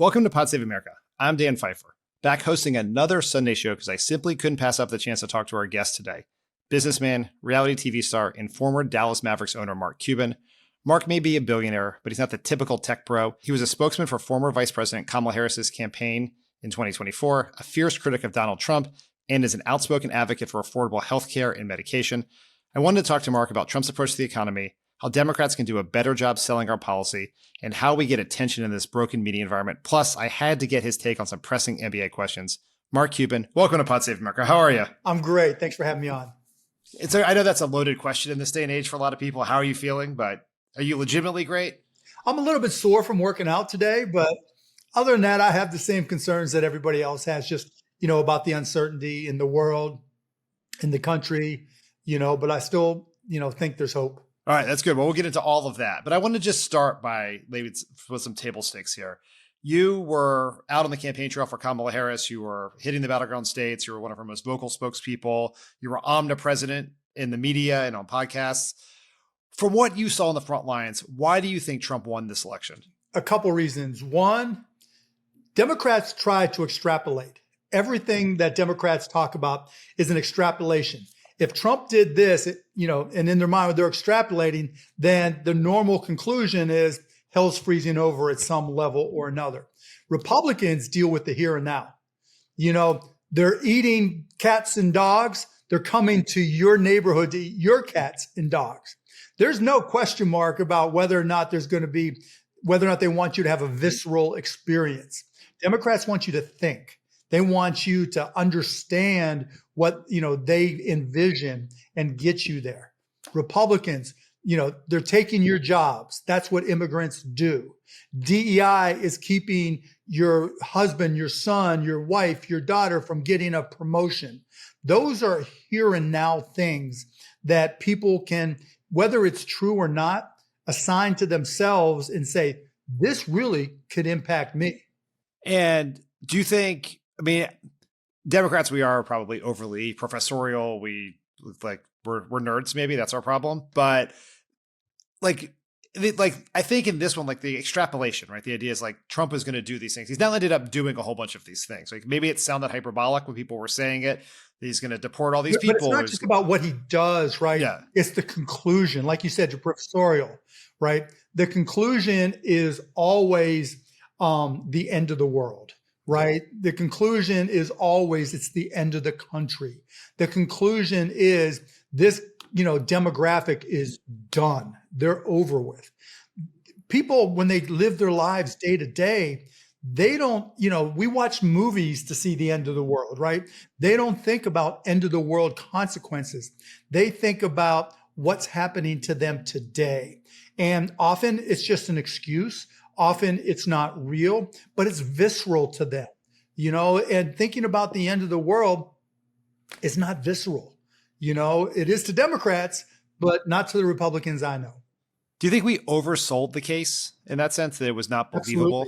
Welcome to Pod Save America. I'm Dan Pfeiffer, back hosting another Sunday show because I simply couldn't pass up the chance to talk to our guest today. Businessman, reality TV star, and former Dallas Mavericks owner Mark Cuban. Mark may be a billionaire, but he's not the typical tech bro. He was a spokesman for former Vice President Kamala Harris's campaign in 2024, a fierce critic of Donald Trump, and is an outspoken advocate for affordable healthcare and medication. I wanted to talk to Mark about Trump's approach to the economy, how Democrats can do a better job selling our policy, and how we get attention in this broken media environment. Plus, I had to get his take on some pressing NBA questions. Mark Cuban, welcome to Pod Save America. How are you? I'm great. Thanks for having me on. I know that's a loaded question in this day and age for a lot of people. How are you feeling? But are you legitimately great? I'm a little bit sore from working out today, but other than that, I have the same concerns that everybody else has, just, about the uncertainty in the world, in the country, but I still, think there's hope. All right, that's good. Well, we'll get into all of that. But I want to just start by maybe with some table stakes here. You were out on the campaign trail for Kamala Harris. You were hitting the battleground states. You were one of her most vocal spokespeople. You were omnipresent in the media and on podcasts. From what you saw on the front lines, why do you think Trump won this election? A couple reasons. One, Democrats try to extrapolate. Everything that Democrats talk about is an extrapolation. If Trump did this, and in their mind, they're extrapolating, then the normal conclusion is hell's freezing over at some level or another. Republicans deal with the here and now. They're eating cats and dogs. They're coming to your neighborhood to eat your cats and dogs. There's no question mark about whether or not they want you to have a visceral experience. Democrats want you to think. They want you to understand what, they envision and get you there. Republicans, they're taking your jobs. That's what immigrants do. DEI is keeping your husband, your son, your wife, your daughter from getting a promotion. Those are here and now things that people can, whether it's true or not, assign to themselves and say, this really could impact me. And do you think, Democrats, we are probably overly professorial. We're nerds, maybe that's our problem. But I think in this one, the extrapolation, right? The idea is Trump is going to do these things. He's now ended up doing a whole bunch of these things. Maybe it sounded hyperbolic when people were saying it. He's going to deport all these people. But it's not just about what he does, right? Yeah. It's the conclusion. Like you said, you're professorial, right? The conclusion is always the end of the world. Right. The conclusion is always it's the end of the country. The conclusion is this, demographic is done. They're over with. People, when they live their lives day to day, they don't, we watch movies to see the end of the world, right? They don't think about end of the world consequences. They think about what's happening to them today. And often it's just an excuse. Often it's not real, but it's visceral to them, and thinking about the end of the world is not visceral. It is to Democrats, but not to the Republicans I know. Do you think we oversold the case in that sense, that it was not believable?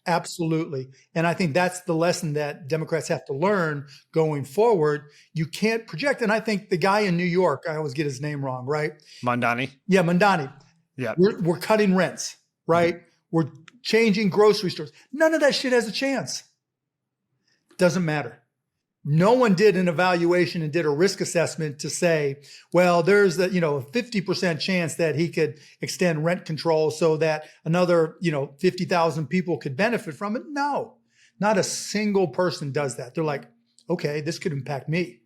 Absolutely. And I think that's the lesson that Democrats have to learn going forward. You can't project. And I think the guy in New York, I always get his name wrong, right? Mamdani. Yeah, Mamdani. Yeah. We're cutting rents, right? Mm-hmm. We're changing grocery stores. None of that shit has a chance. Doesn't matter. No one did an evaluation and did a risk assessment to say, well, there's a 50% chance that he could extend rent control so that another 50,000 people could benefit from it. No, not a single person does that. They're like, okay, this could impact me.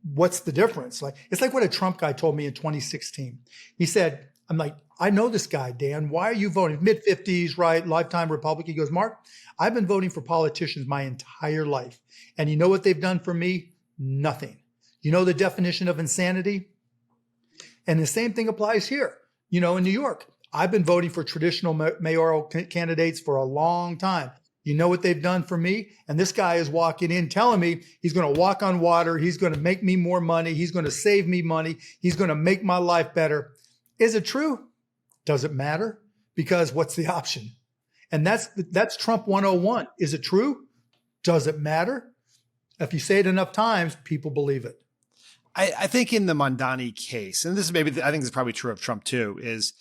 What's the difference? It's like what a Trump guy told me in 2016. He said, I'm like, I know this guy, Dan. Why are you voting? Mid-50s, right? Lifetime Republican. He goes, Mark, I've been voting for politicians my entire life. And you know what they've done for me? Nothing. You know the definition of insanity? And the same thing applies here. In New York, I've been voting for traditional mayoral candidates for a long time. You know what they've done for me? And this guy is walking in telling me he's going to walk on water. He's going to make me more money. He's going to save me money. He's going to make my life better. Is it true? Does it matter? Because what's the option? And that's Trump 101. Is it true? Does it matter? If you say it enough times, people believe it. I think in the Mamdani case, and I think this is probably true of Trump too, is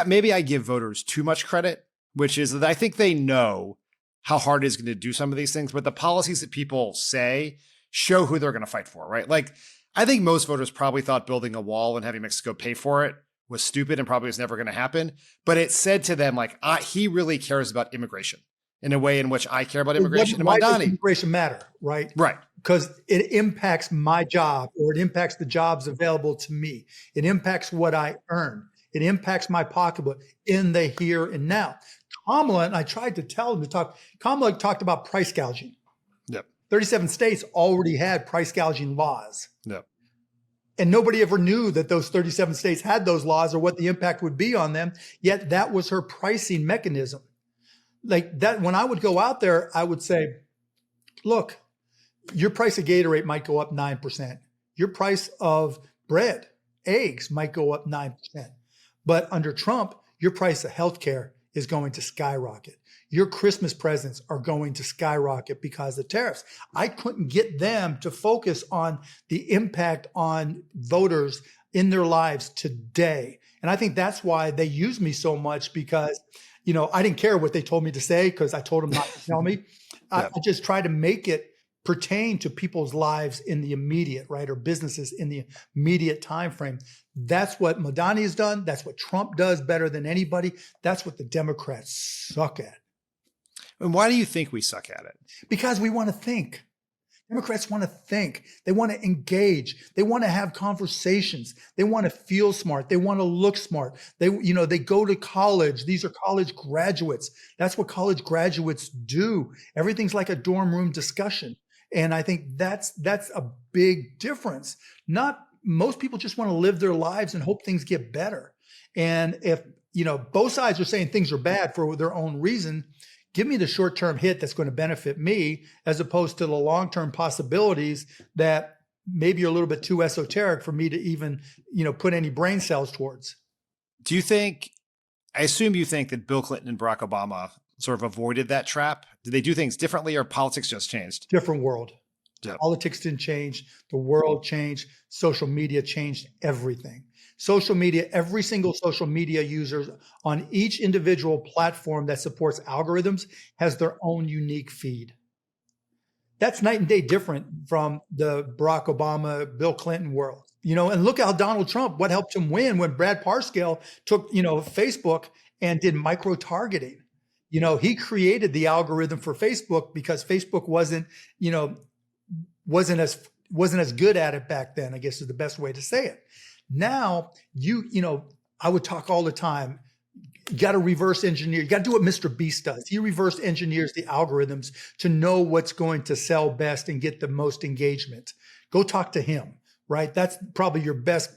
maybe I give voters too much credit, which is that I think they know how hard it is going to do some of these things, but the policies that people say show who they're going to fight for, right? Like, I think most voters probably thought building a wall and having Mexico pay for it was stupid and probably was never going to happen. But it said to them, like, he really cares about immigration in a way in which I care about immigration. Why does Mamdani, immigration matter, right? right. Because it impacts my job, or it impacts the jobs available to me. It impacts what I earn. It impacts my pocketbook in the here and now. Kamala, and I tried to tell him to talk, Kamala talked about price gouging. Yep. 37 states already had price gouging laws. Yep. And nobody ever knew that those 37 states had those laws or what the impact would be on them. Yet that was her pricing mechanism. Like that, when I would go out there, I would say, look, your price of Gatorade might go up 9%. Your price of bread, eggs might go up 9%. But under Trump, your price of healthcare is going to skyrocket. Your Christmas presents are going to skyrocket because of tariffs. I couldn't get them to focus on the impact on voters in their lives today. And I think that's why they use me so much, because, I didn't care what they told me to say because I told them not to tell me. I just try to make it pertain to people's lives in the immediate, right? Or businesses in the immediate time frame. That's what Mamdani has done. That's what Trump does better than anybody. That's what the Democrats suck at. And why do you think we suck at it? Because we want to think. Democrats want to think. They want to engage. They want to have conversations. They want to feel smart. They want to look smart. They go to college. These are college graduates. That's what college graduates do. Everything's like a dorm room discussion. And I think that's a big difference. Most people just want to live their lives and hope things get better. And if, both sides are saying things are bad for their own reason, give me the short-term hit that's going to benefit me, as opposed to the long-term possibilities that maybe are a little bit too esoteric for me to even, put any brain cells towards. I assume you think that Bill Clinton and Barack Obama sort of avoided that trap? Did they do things differently, or politics just changed? Different world. Yep. Politics didn't change. The world changed. Social media changed everything. Social media, every single social media user on each individual platform that supports algorithms has their own unique feed. That's night and day different from the Barack Obama, Bill Clinton world. And look how Donald Trump, what helped him win when Brad Parscale took, Facebook and did micro-targeting. He created the algorithm for Facebook because Facebook wasn't as good at it back then, I guess is the best way to say it. Now, I would talk all the time, you got to reverse engineer. You got to do what Mr. Beast does. He reverse engineers the algorithms to know what's going to sell best and get the most engagement. Go talk to him, right? That's probably your best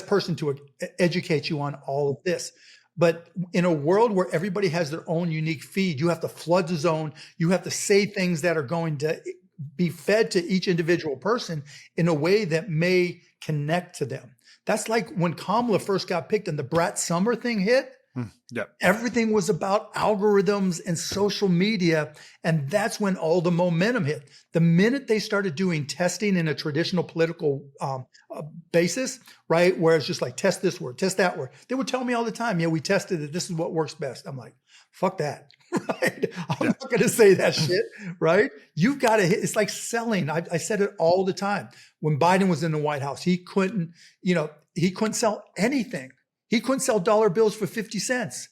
person to educate you on all of this. But in a world where everybody has their own unique feed, you have to flood the zone. You have to say things that are going to be fed to each individual person in a way that may connect to them. That's like when Kamala first got picked and the Brat Summer thing hit. Yep. Everything was about algorithms and social media. And that's when all the momentum hit. The minute they started doing testing in a traditional political basis, right? Where it's just like, test this word, test that word. They would tell me all the time, yeah, we tested it. This is what works best. I'm like, fuck that. Right? I'm not going to say that shit, right? You've got to hit. It's like selling. I said it all the time. When Biden was in the White House, he couldn't sell anything. He couldn't sell dollar bills for 50 cents.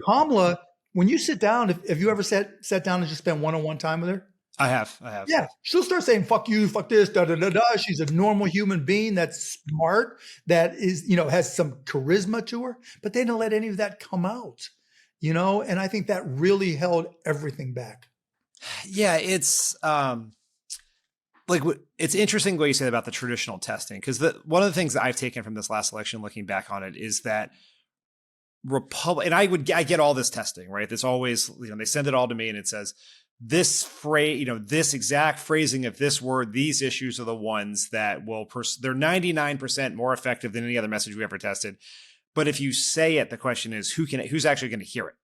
Kamala, when you sit down, have you ever sat down and just spent one-on-one time with her? I have. Yeah. She'll start saying, fuck you, fuck this, da, da, da, da. She's a normal human being that's smart, that is, has some charisma to her, but they didn't let any of that come out, and I think that really held everything back. Yeah. It's, it's interesting what you said about the traditional testing, because one of the things that I've taken from this last election, looking back on it, is that and I get all this testing, right? There's always, they send it all to me and it says this phrase, this exact phrasing of this word, these issues are the ones that will, they're 99% more effective than any other message we ever tested. But if you say it, the question is who's actually going to hear it,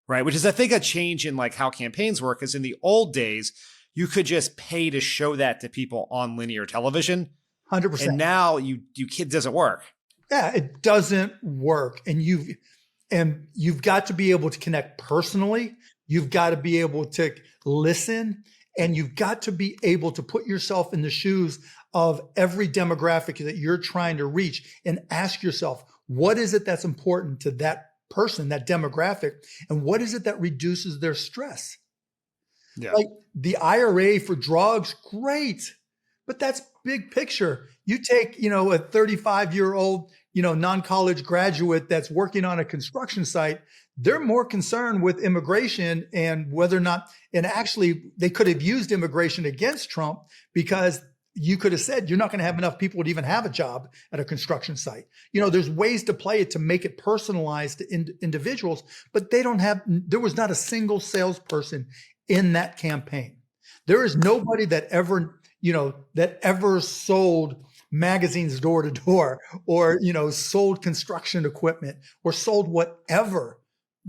right? Which is, I think, a change in like how campaigns work. Because in the old days, you could just pay to show that to people on linear television. 100%. And now it doesn't work. Yeah, it doesn't work. And you've got to be able to connect personally You've got to be able to listen, and you've got to be able to put yourself in the shoes of every demographic that you're trying to reach and ask yourself, what is it that's important to that person, that demographic, and what is it that reduces their stress? Yeah. Like the IRA for drugs, great, but that's big picture. You take, a 35-year-old, non-college graduate that's working on a construction site, they're more concerned with immigration and whether or not, and actually they could have used immigration against Trump because you could have said you're not going to have enough people to even have a job at a construction site. There's ways to play it to make it personalized to individuals, but there was not a single salesperson in that campaign. There is nobody that ever sold magazines door to door or, sold construction equipment or sold whatever.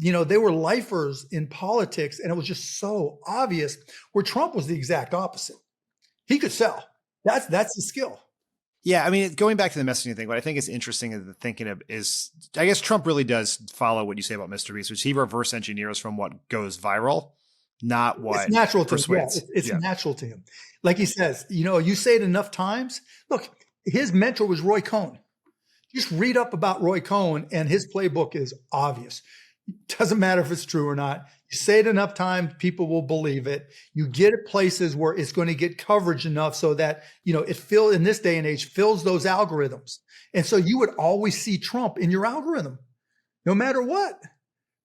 They were lifers in politics, and it was just so obvious, where Trump was the exact opposite. He could sell. That's the skill. Yeah, I mean, going back to the messaging thing, what I think is interesting is the thinking of is, I guess Trump really does follow what you say about Mr. Beast, which he reverse engineers from what goes viral, not what it's natural to persuades. him. Yeah, it's natural to him. Like he says, you say it enough times. Look, his mentor was Roy Cohn. Just read up about Roy Cohn, and his playbook is obvious. Doesn't matter if it's true or not. You say it enough times, people will believe it. You get it places where it's going to get coverage enough so that, it in this day and age, fills those algorithms. And so you would always see Trump in your algorithm, no matter what,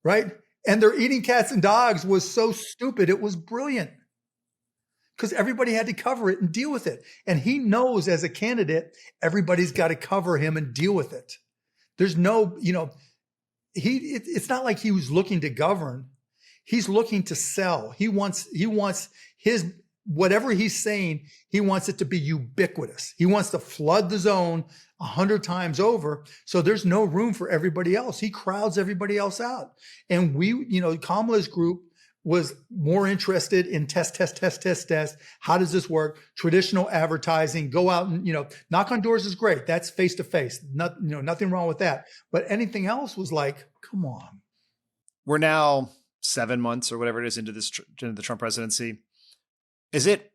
right? And their eating cats and dogs was so stupid. It was brilliant because everybody had to cover it and deal with it. And he knows as a candidate, everybody's got to cover him and deal with it. There's no, it's not like he was looking to govern. He's looking to sell. He wants his, whatever he's saying, he wants it to be ubiquitous. He wants to flood the zone 100 times over. So there's no room for everybody else. He crowds everybody else out. And Kamala's group was more interested in test. How does this work? Traditional advertising, go out and, knock on doors is great. That's face to face. Nothing wrong with that. But anything else was like, come on. We're now 7 months or whatever it is into the Trump presidency. Is it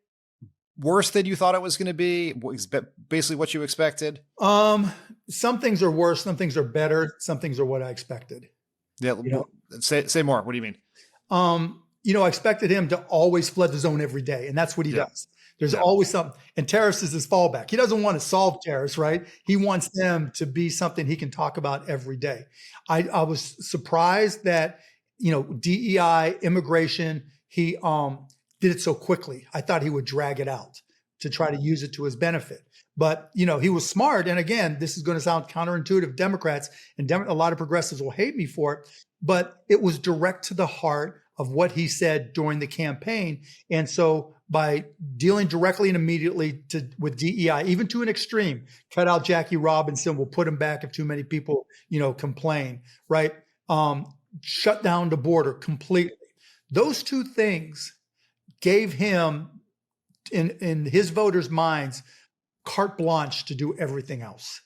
worse than you thought it was going to be? Basically what you expected? Some things are worse. Some things are better. Some things are what I expected. Yeah. Say more. What do you mean? I expected him to always flood the zone every day, and that's what he does. There's always something, and tariffs is his fallback. He doesn't want to solve tariffs, right? He wants them to be something he can talk about every day. I was surprised that, DEI, immigration, he did it so quickly. I thought he would drag it out to try to use it to his benefit. But, he was smart. And again, this is going to sound counterintuitive. Democrats and a lot of progressives will hate me for it, but it was direct to the heart of what he said during the campaign. And so by dealing directly and immediately with DEI, even to an extreme, cut out Jackie Robinson, we'll put him back if too many people, complain, right? Shut down the border completely. Those two things gave him, in his voters' minds, carte blanche to do everything else.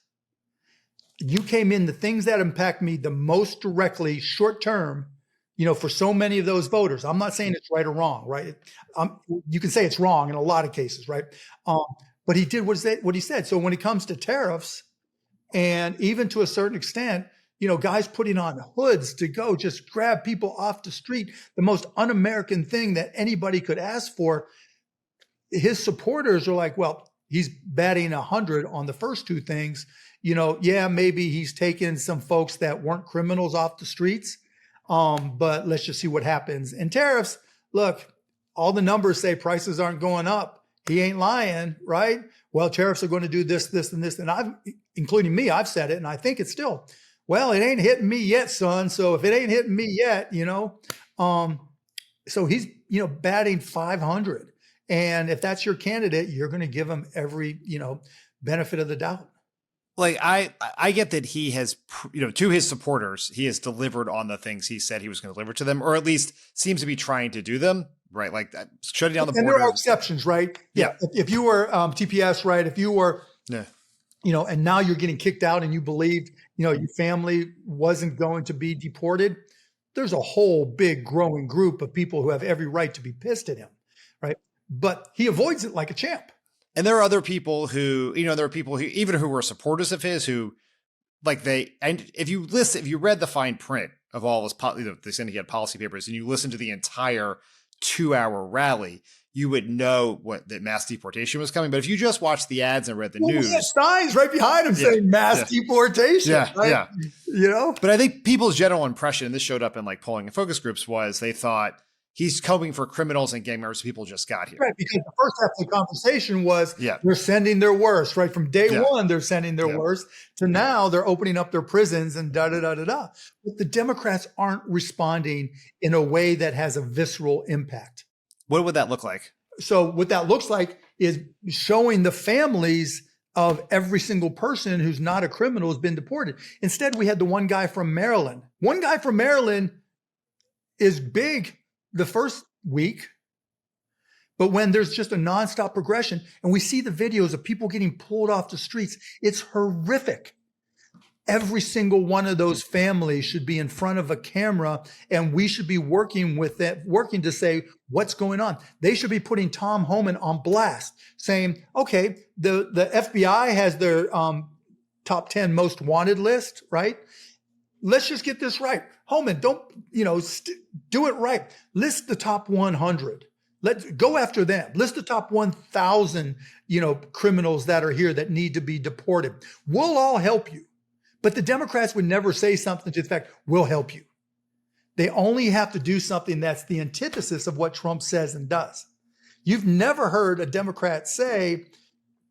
You came in, the things that impact me the most directly, short term, for so many of those voters. I'm not saying it's right or wrong, right? You can say it's wrong in a lot of cases, right? But he did what he said. So when it comes to tariffs, and even to a certain extent, guys putting on hoods to go just grab people off the street, the most un-American thing that anybody could ask for, his supporters are like, well, he's batting 100 on the first two things. Maybe he's taken some folks that weren't criminals off the streets. But let's just see what happens. And tariffs, look, all the numbers say prices aren't going up. He ain't lying, right? Well, tariffs are going to do this, this, and this. And including me, I've said it, and I think it's still, well, it ain't hitting me yet, son. So if it ain't hitting me yet, so he's, batting 500. And if that's your candidate, you're going to give him every, benefit of the doubt. Like I get that he has, to his supporters, he has delivered on the things he said he was going to deliver to them, or at least seems to be trying to do them, right? Like that, shutting down the border. And there are exceptions, right? Yeah. If you were TPS, right? If you were, and now you're getting kicked out and you believed, your family wasn't going to be deported, There's a whole big growing group of people who have every right to be pissed at him, right? But he avoids it like a champ. And there are other people who, there are people who, even who were supporters of his, who and if you read the fine print of all his, they said he had policy papers, and you listen to the entire 2-hour rally, you would know that mass deportation was coming. But if you just watched the ads and read the news, we had signs right behind him saying mass deportation. Right? But I think people's general impression, and this showed up in like polling and focus groups, was they thought he's coming for criminals and gang members. People just got here. Right, because the first half of the conversation was they're sending their worst, right? From day one, they're sending their worst to now they're opening up their prisons and da-da-da-da-da. But the Democrats aren't responding in a way that has a visceral impact. What would that look like? So what that looks like is showing the families of every single person who's not a criminal has been deported. Instead, we had the one guy from Maryland. One guy from Maryland is big the first week, but when there's just a nonstop progression and we see the videos of people getting pulled off the streets, it's horrific. Every single one of those families should be in front of a camera, and we should be working to say what's going on. They should be putting Tom Homan on blast, saying, okay, the FBI has their top 10 most wanted list, right? Let's just get this right. Homan, don't, do it right. List the top 100. Let's go after them. List the top 1,000, criminals that are here that need to be deported. We'll all help you. But the Democrats would never say something to the effect, we'll help you. They only have to do something that's the antithesis of what Trump says and does. You've never heard a Democrat say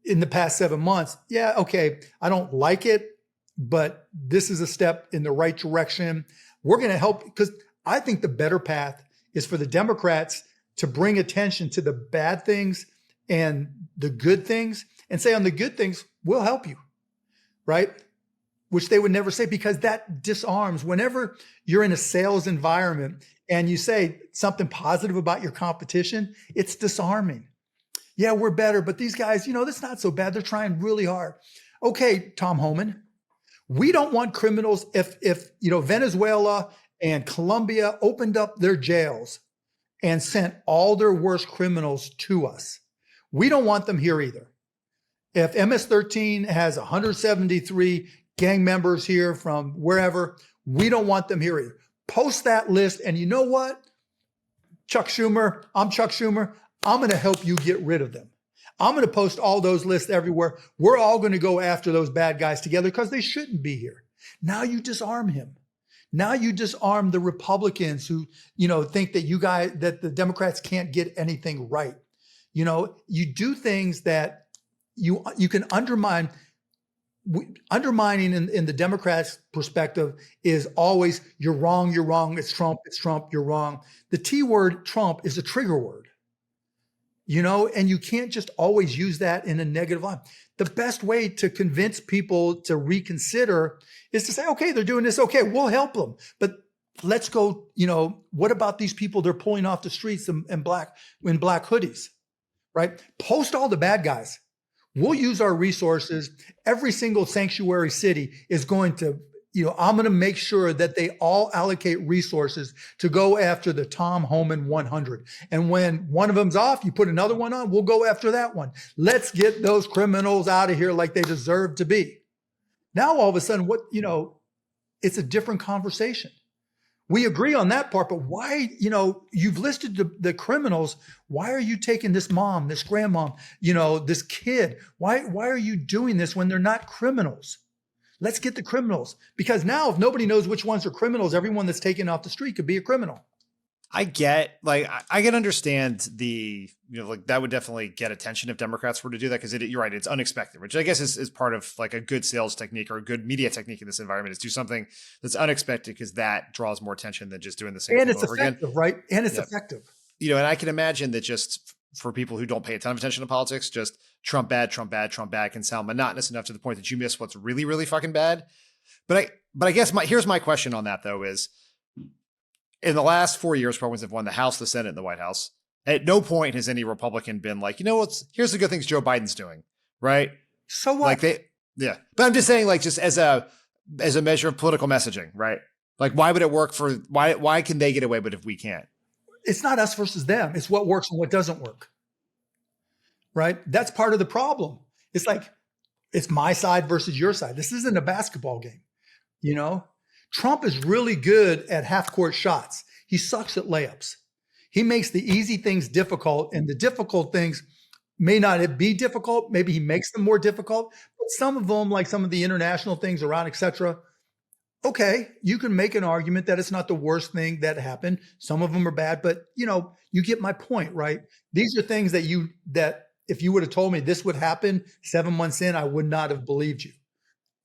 in the past 7 months, yeah, okay, I don't like it, but this is a step in the right direction. We're going to help, because I think the better path is for the Democrats to bring attention to the bad things and the good things and say on the good things, we'll help you, right? Which they would never say, because that disarms. Whenever you're in a sales environment and you say something positive about your competition, it's disarming. Yeah, we're better, but these guys, that's not so bad. They're trying really hard. Okay, Tom Homan, we don't want criminals. If Venezuela and Colombia opened up their jails and sent all their worst criminals to us, we don't want them here either. If MS-13 has 173 gang members here from wherever, we don't want them here either. Post that list. And you know what? Chuck Schumer, I'm Chuck Schumer. I'm going to help you get rid of them. I'm going to post all those lists everywhere. We're all going to go after those bad guys together because they shouldn't be here. Now you disarm him. Now you disarm the Republicans who, think that that the Democrats can't get anything right. You do things that you can undermine. Undermining in the Democrats' perspective is always, you're wrong, it's Trump, you're wrong. The T word, Trump, is a trigger word, and you can't just always use that in a negative line. The best way to convince people to reconsider is to say, okay, they're doing this. Okay, we'll help them. But let's go, what about these people they're pulling off the streets in black hoodies, right? Post all the bad guys. We'll use our resources. Every single sanctuary city is going to, I'm going to make sure that they all allocate resources to go after the Tom Homan 100. And when one of them's off, you put another one on, we'll go after that one. Let's get those criminals out of here like they deserve to be. Now, all of a sudden, it's a different conversation. We agree on that part, but why, you've listed the criminals. Why are you taking this mom, this grandmom, this kid? Why are you doing this when they're not criminals? Let's get the criminals. Because now if nobody knows which ones are criminals, everyone that's taken off the street could be a criminal. I can understand that would definitely get attention if Democrats were to do that, because you're right, it's unexpected, which I guess is part of like a good sales technique or a good media technique in this environment, is do something that's unexpected, because that draws more attention than just doing the same thing over again. Right? And it's effective. And I can imagine that just for people who don't pay a ton of attention to politics, just Trump bad, Trump bad, Trump bad can sound monotonous enough to the point that you miss what's really, really fucking bad. But I guess here's my question on that, though, is in the last 4 years, Republicans have won the House, the Senate, and the White House. At no point has any Republican been like, here's the good things Joe Biden's doing, right? So what? But I'm just saying, just as a measure of political messaging, right? Like, why would it work for, why can they get away with it if we can't? It's not us versus them. It's what works and what doesn't work. Right? That's part of the problem. It's like, it's my side versus your side. This isn't a basketball game. You know, Trump is really good at half court shots. He sucks at layups. He makes the easy things difficult, and the difficult things may not be difficult. Maybe he makes them more difficult, but some of them, like some of the international things around, et cetera. Okay, you can make an argument that it's not the worst thing that happened. Some of them are bad, but you know, you get my point, right? These are things that if you would have told me this would happen 7 months in, I would not have believed you.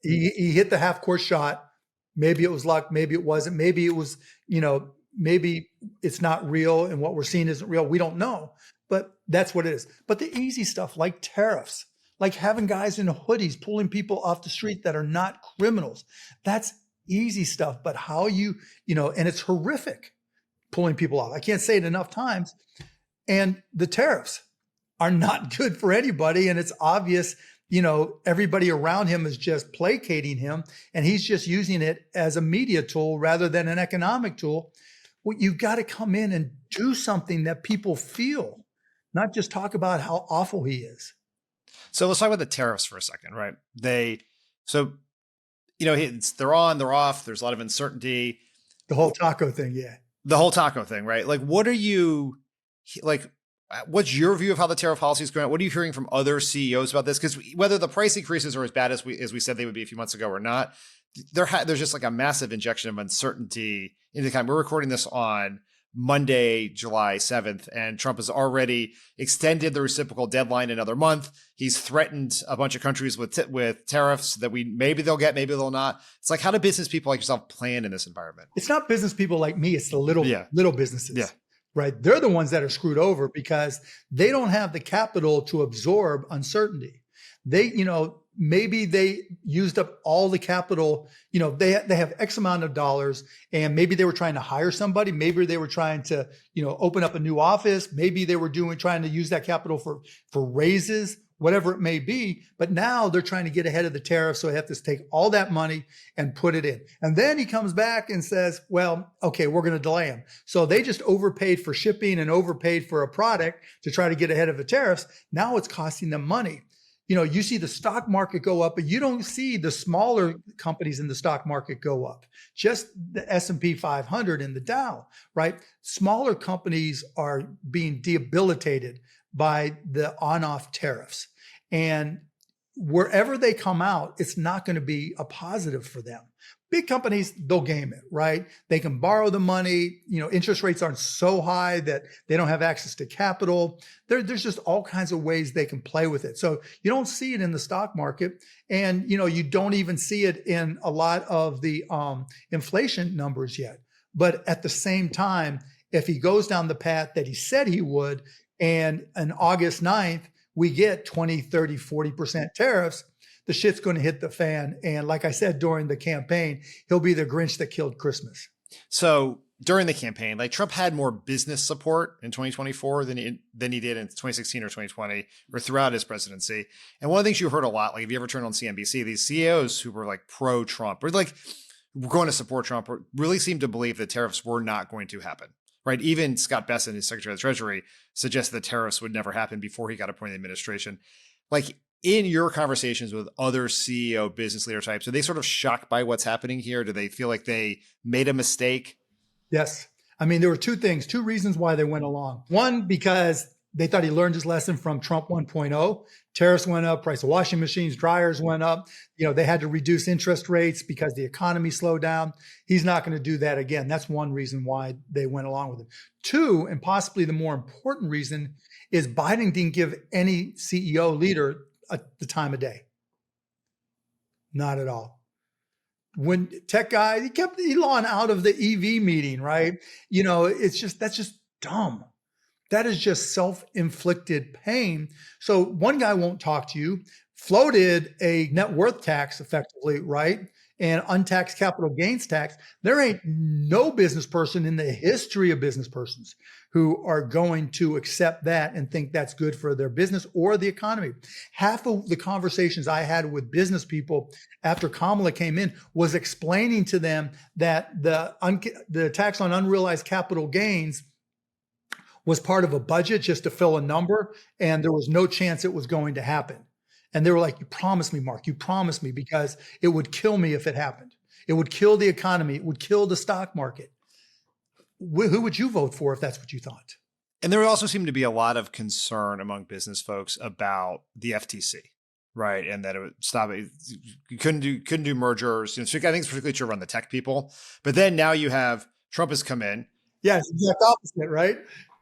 He hit the half court shot. Maybe it was luck. Maybe it wasn't. Maybe it was, you know, maybe it's not real and what we're seeing isn't real. We don't know, but that's what it is. But the easy stuff like tariffs, like having guys in hoodies pulling people off the street that are not criminals, that's easy stuff. But how you know, and it's horrific pulling people off. I can't say it enough times. And the tariffs are not good for anybody. And it's obvious, you know, everybody around him is just placating him, and he's just using it as a media tool rather than an economic tool. Well, you've got to come in and do something that people feel, not just talk about how awful he is. So let's talk about the tariffs for a second, right? You know, they're on, they're off. There's a lot of uncertainty. The whole taco thing. Yeah. The whole taco thing, right? Like, what's your view of how the tariff policy is going on? What are you hearing from other CEOs about this? Because whether the price increases are as bad as we said they would be a few months ago or not, there's just like a massive injection of uncertainty into the economy. We're recording this on Monday, July 7th, and Trump has already extended the reciprocal deadline another month. He's threatened a bunch of countries with tariffs that maybe they'll get, maybe they'll not. It's like, how do business people like yourself plan in this environment? It's not business people like me. It's the little businesses. Yeah. Right. They're the ones that are screwed over because they don't have the capital to absorb uncertainty. Maybe they used up all the capital, you know, they have X amount of dollars, and maybe they were trying to hire somebody. Maybe they were trying to, you know, open up a new office. Maybe they were trying to use that capital for raises, whatever it may be. But now they're trying to get ahead of the tariffs. So they have to take all that money and put it in. And then he comes back and says, well, okay, we're going to delay them. So they just overpaid for shipping and overpaid for a product to try to get ahead of the tariffs. Now it's costing them money. You know, you see the stock market go up, but you don't see the smaller companies in the stock market go up, just the S&P 500 and the Dow, right? Smaller companies are being debilitated by the on-off tariffs. And wherever they come out, it's not going to be a positive for them. Big companies, they'll game it, right? They can borrow the money. You know, interest rates aren't so high that they don't have access to capital. There's just all kinds of ways they can play with it. So you don't see it in the stock market, and you know, you don't even see it in a lot of the inflation numbers yet. But at the same time, if he goes down the path that he said he would, and on August 9th, we get 20, 30, 40% tariffs, the shit's going to hit the fan. And like I said, during the campaign, he'll be the Grinch that killed Christmas. So during the campaign, like, Trump had more business support in 2024 than he did in 2016 or 2020 or throughout his presidency. And one of the things you heard a lot, like if you ever turned on CNBC, these CEOs who were like pro-Trump or like were going to support Trump really seemed to believe that tariffs were not going to happen. Right. Even Scott Bessent, his Secretary of the Treasury, suggested that tariffs would never happen before he got appointed in the administration. Like, in your conversations with other CEO business leader types, are they sort of shocked by what's happening here? Do they feel like they made a mistake? Yes. I mean, there were two reasons why they went along. One, because they thought he learned his lesson from Trump 1.0. Tariffs went up, price of washing machines, dryers went up. You know, they had to reduce interest rates because the economy slowed down. He's not going to do that again. That's one reason why they went along with it. Two, and possibly the more important reason, is Biden didn't give any CEO leader the time of day. Not at all. When tech guy, he kept Elon out of the EV meeting, right? You know, that's just dumb. That is just self-inflicted pain. So one guy won't talk to you, floated a net worth tax effectively, right? and untaxed capital gains tax, there ain't no business person in the history of business persons who are going to accept that and think that's good for their business or the economy. Half of the conversations I had with business people after Kamala came in was explaining to them that the tax on unrealized capital gains was part of a budget just to fill a number, and there was no chance it was going to happen. And they were like, you promised me, Mark, you promised me, because it would kill me if it happened. It would kill the economy. It would kill the stock market. Who would you vote for if that's what you thought? And there also seemed to be a lot of concern among business folks about the FTC, right? And that it would stop it. You couldn't do mergers. I think it's particularly true around the tech people. But then now you have Trump has come in. Yeah, it's the exact opposite, right?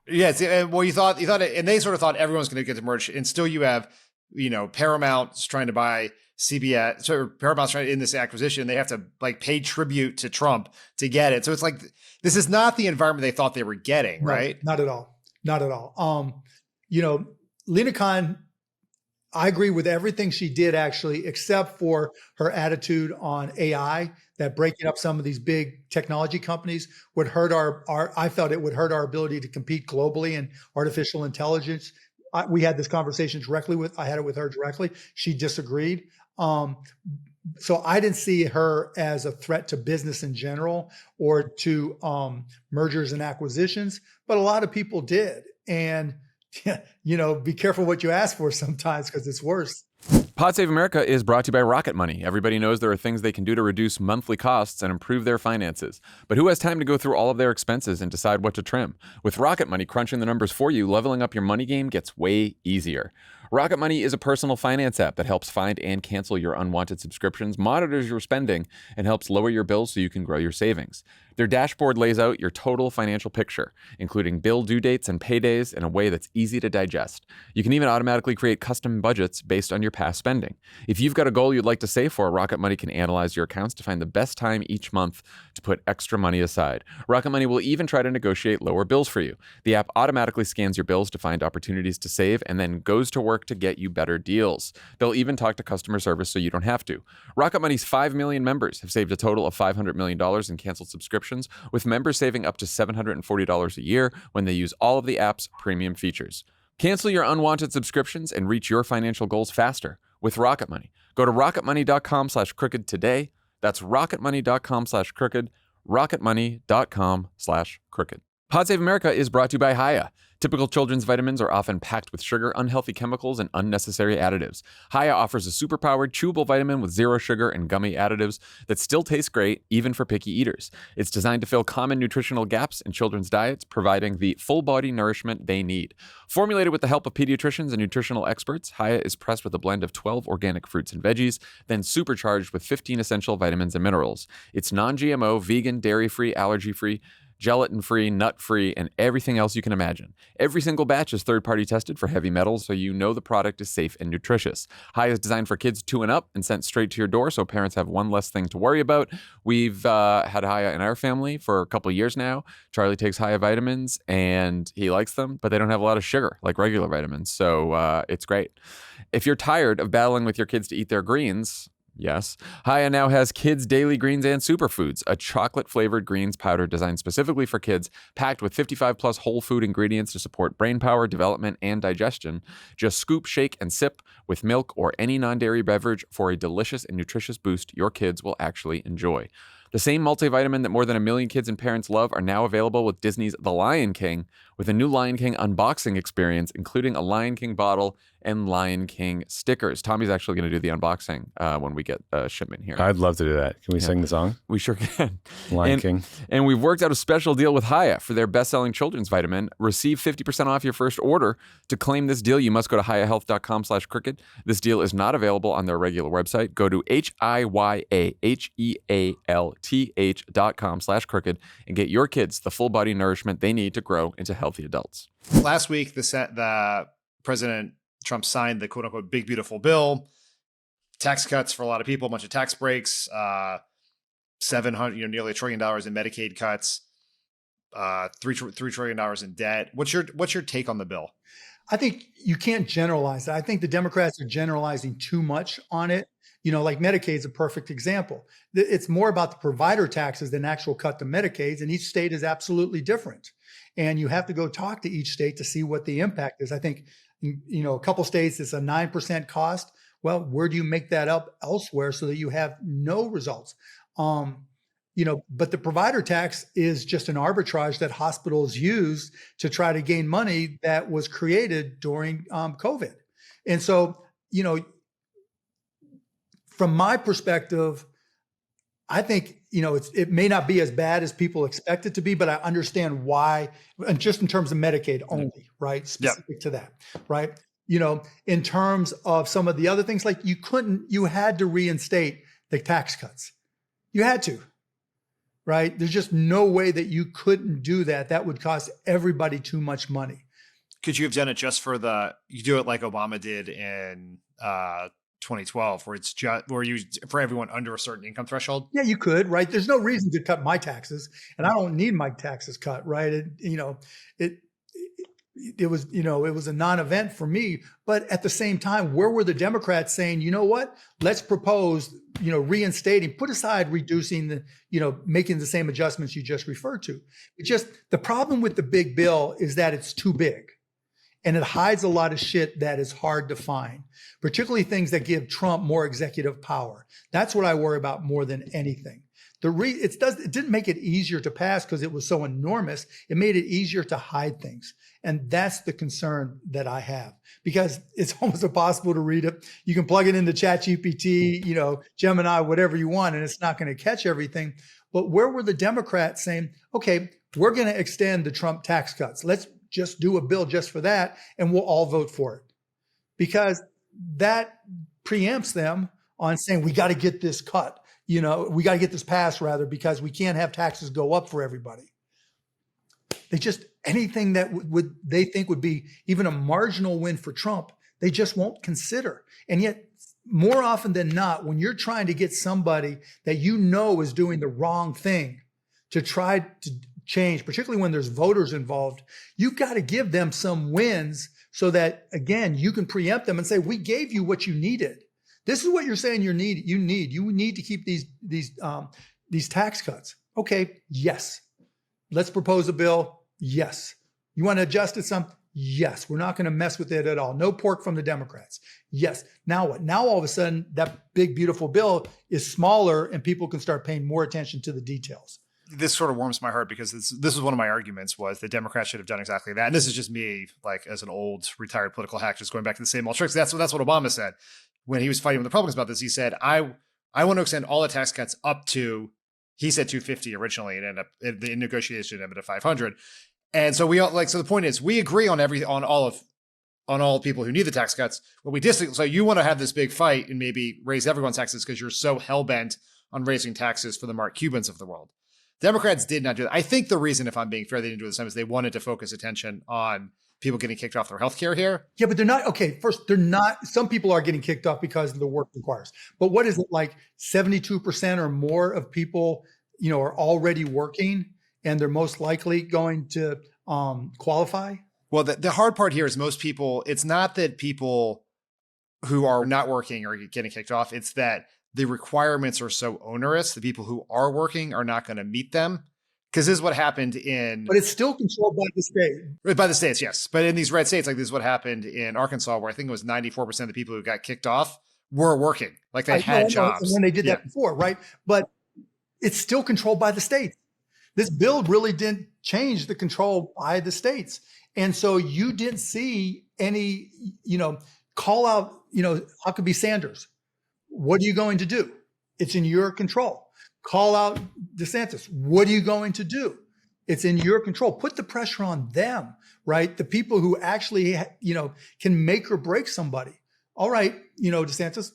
Yes. Well, you thought and they sort of thought everyone's going to get to merge, and still you have, Paramount's trying to buy CBS. So Paramount's trying in this acquisition. They have to pay tribute to Trump to get it. So it's like, this is not the environment they thought they were getting, right? No, not at all. Not at all. Lina Khan, I agree with everything she did, actually, except for her attitude on AI, that breaking up some of these big technology companies would hurt I felt it would hurt our ability to compete globally in artificial intelligence. We had this conversation I had it with her directly. She disagreed. So I didn't see her as a threat to business in general or to mergers and acquisitions, but a lot of people did. And, be careful what you ask for sometimes, because it's worse. Pod Save America is brought to you by Rocket Money. Everybody knows there are things they can do to reduce monthly costs and improve their finances. But who has time to go through all of their expenses and decide what to trim? With Rocket Money crunching the numbers for you, leveling up your money game gets way easier. Rocket Money is a personal finance app that helps find and cancel your unwanted subscriptions, monitors your spending, and helps lower your bills so you can grow your savings. Their dashboard lays out your total financial picture, including bill due dates and paydays, in a way that's easy to digest. You can even automatically create custom budgets based on your past spending. If you've got a goal you'd like to save for, Rocket Money can analyze your accounts to find the best time each month to put extra money aside. Rocket Money will even try to negotiate lower bills for you. The app automatically scans your bills to find opportunities to save and then goes to work to get you better deals. They'll even talk to customer service so you don't have to. Rocket Money's 5 million members have saved a total of $500 million in canceled subscriptions, with members saving up to $740 a year when they use all of the app's premium features. Cancel your unwanted subscriptions and reach your financial goals faster with Rocket Money. Go to rocketmoney.com/crooked today. That's rocketmoney.com/crooked, rocketmoney.com/crooked. Pod Save America is brought to you by Hiya. Typical children's vitamins are often packed with sugar, unhealthy chemicals, and unnecessary additives. Hiya offers a superpowered, chewable vitamin with zero sugar and gummy additives that still tastes great, even for picky eaters. It's designed to fill common nutritional gaps in children's diets, providing the full-body nourishment they need. Formulated with the help of pediatricians and nutritional experts, Hiya is pressed with a blend of 12 organic fruits and veggies, then supercharged with 15 essential vitamins and minerals. It's non-GMO, vegan, dairy-free, allergy-free, gelatin-free, nut-free, and everything else you can imagine. Every single batch is third-party tested for heavy metals, so you know the product is safe and nutritious. Hiya is designed for kids 2 and up and sent straight to your door, so parents have one less thing to worry about. We've had Hiya in our family for a couple of years now. Charlie takes Hiya vitamins, and he likes them, but they don't have a lot of sugar like regular vitamins, so it's great. If you're tired of battling with your kids to eat their greens, yes, Hiya now has Kids Daily Greens and Superfoods, a chocolate-flavored greens powder designed specifically for kids, packed with 55-plus whole food ingredients to support brain power, development, and digestion. Just scoop, shake, and sip with milk or any non-dairy beverage for a delicious and nutritious boost your kids will actually enjoy. The same multivitamin that more than 1 million kids and parents love are now available with Disney's The Lion King, with a new Lion King unboxing experience, including a Lion King bottle and Lion King stickers. Tommy's actually going to do the unboxing when we get a shipment here. I'd love to do that. Can we sing the song? We sure can. Lion King. And we've worked out a special deal with Hiya for their best-selling children's vitamin. Receive 50% off your first order. To claim this deal, you must go to hiyahealth.com/crooked. This deal is not available on their regular website. Go to hiyahealth.com/crooked and get your kids the full body nourishment they need to grow into healthy adults. Last week, the President Trump signed the quote-unquote big, beautiful bill, tax cuts for a lot of people, a bunch of tax breaks, nearly $1 trillion in Medicaid cuts, $3 trillion in debt. What's your take on the bill? I think you can't generalize that. I think the Democrats are generalizing too much on it. Like Medicaid is a perfect example. It's more about the provider taxes than actual cut to Medicaids, and each state is absolutely different. And you have to go talk to each state to see what the impact is. I think, a couple states, it's a 9% cost. Well, where do you make that up elsewhere so that you have no results? But the provider tax is just an arbitrage that hospitals use to try to gain money that was created during COVID. And so, from my perspective, I think, it may not be as bad as people expect it to be, but I understand why, and just in terms of Medicaid only, right? Specific to that, right? In terms of some of the other things, like you had to reinstate the tax cuts. You had to, right? There's just no way that you couldn't do that. That would cost everybody too much money. Could you have done it just you do it like Obama did in 2012, where it's just for everyone under a certain income threshold? Yeah, you could, right? There's no reason to cut my taxes, and I don't need my taxes cut, right? It was a non-event for me. But at the same time, where were the Democrats saying, you know what, let's propose, reinstating, put aside reducing making the same adjustments you just referred to. It's just the problem with the big bill is that it's too big. And it hides a lot of shit that is hard to find, particularly things that give Trump more executive power. That's what I worry about more than anything. It didn't make it easier to pass because it was so enormous. It made it easier to hide things. And that's the concern that I have, because it's almost impossible to read it. You can plug it into ChatGPT, Gemini, whatever you want, and it's not going to catch everything. But where were the Democrats saying, okay, we're going to extend the Trump tax cuts. Let's just do a bill just for that, and we'll all vote for it. Because that preempts them on saying, we got to get this cut. We got to get this passed, rather, because we can't have taxes go up for everybody. Anything that they think would be even a marginal win for Trump, they just won't consider. And yet, more often than not, when you're trying to get somebody that is doing the wrong thing to try to change, particularly when there's voters involved, you've got to give them some wins so that, again, you can preempt them and say, we gave you what you needed. This is what you're saying you need. You need to keep these tax cuts. Okay, yes. Let's propose a bill. Yes. You want to adjust it some? Yes. We're not going to mess with it at all. No pork from the Democrats. Yes. Now what? Now all of a sudden that big, beautiful bill is smaller and people can start paying more attention to the details. This sort of warms my heart because this was one of my arguments, was the Democrats should have done exactly that. And this is just me, like, as an old retired political hack, just going back to the same old tricks. That's what Obama said when he was fighting with the Republicans about this. He said, I want to extend all the tax cuts up to, he said 250 originally, and the negotiation ended up at 500. And so so the point is, we agree on all people who need the tax cuts. What we disagree, so you want to have this big fight and maybe raise everyone's taxes because you're so hell bent on raising taxes for the Mark Cubans of the world. Democrats did not do that. I think the reason, if I'm being fair, they didn't do it this time is they wanted to focus attention on people getting kicked off their healthcare here. Yeah, but they're not. Okay, first, they're not. Some people are getting kicked off because of the work requires. But what is it, like 72% or more of people, are already working and they're most likely going to qualify? Well, the hard part here is most people, it's not that people who are not working are getting kicked off. It's that the requirements are so onerous, the people who are working are not going to meet them. Because this is what happened But it's still controlled by the state. By the states, yes. But in these red states, like this is what happened in Arkansas, where I think it was 94% of the people who got kicked off were working. Like they had jobs. And when they did that before, right? But it's still controlled by the states. This bill really didn't change the control by the states. And so you didn't see any, call out, Huckabee Sanders. What are you going to do? It's in your control. Call out DeSantis. What are you going to do? It's in your control. Put the pressure on them, right? The people who actually, can make or break somebody. All right, DeSantis,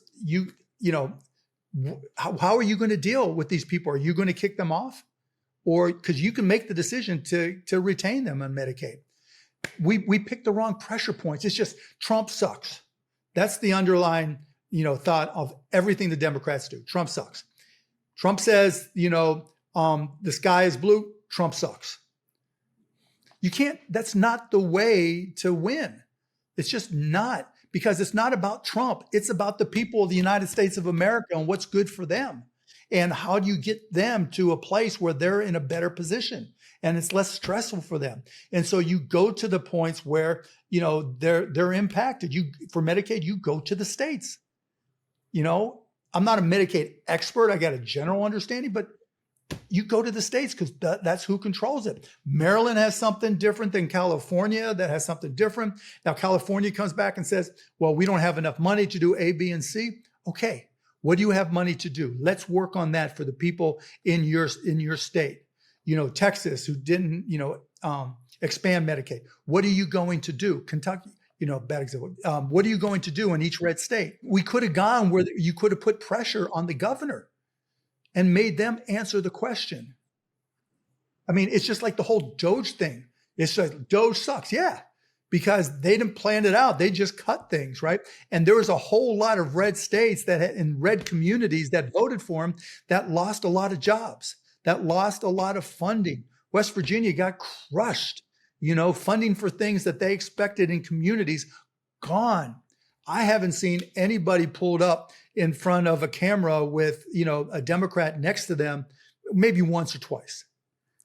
how are you going to deal with these people? Are you going to kick them off? Or because you can make the decision to retain them on Medicaid. We picked the wrong pressure points. It's just Trump sucks. That's the underlying, thought of everything the Democrats do. Trump sucks. Trump says, the sky is blue. Trump sucks. You can't, that's not the way to win. It's just not, because it's not about Trump. It's about the people of the United States of America and what's good for them. And how do you get them to a place where they're in a better position and it's less stressful for them? And so you go to the points where, they're impacted. For Medicaid, you go to the states. I'm not a Medicaid expert. I got a general understanding, but you go to the states because that's who controls it. Maryland has something different than California that has something different. Now, California comes back and says, well, we don't have enough money to do A, B, and C. Okay, what do you have money to do? Let's work on that for the people in your state. Texas, who didn't, expand Medicaid. What are you going to do? Kentucky, bad example. What are you going to do in each red state? We could have gone where you could have put pressure on the governor and made them answer the question. I mean, it's just like the whole Doge thing. It's like, Doge sucks. Yeah, because they didn't plan it out. They just cut things, right? And there was a whole lot of red states in red communities that voted for him that lost a lot of jobs, that lost a lot of funding. West Virginia got crushed, funding for things that they expected in communities gone. I haven't seen anybody pulled up in front of a camera with, a Democrat next to them, maybe once or twice.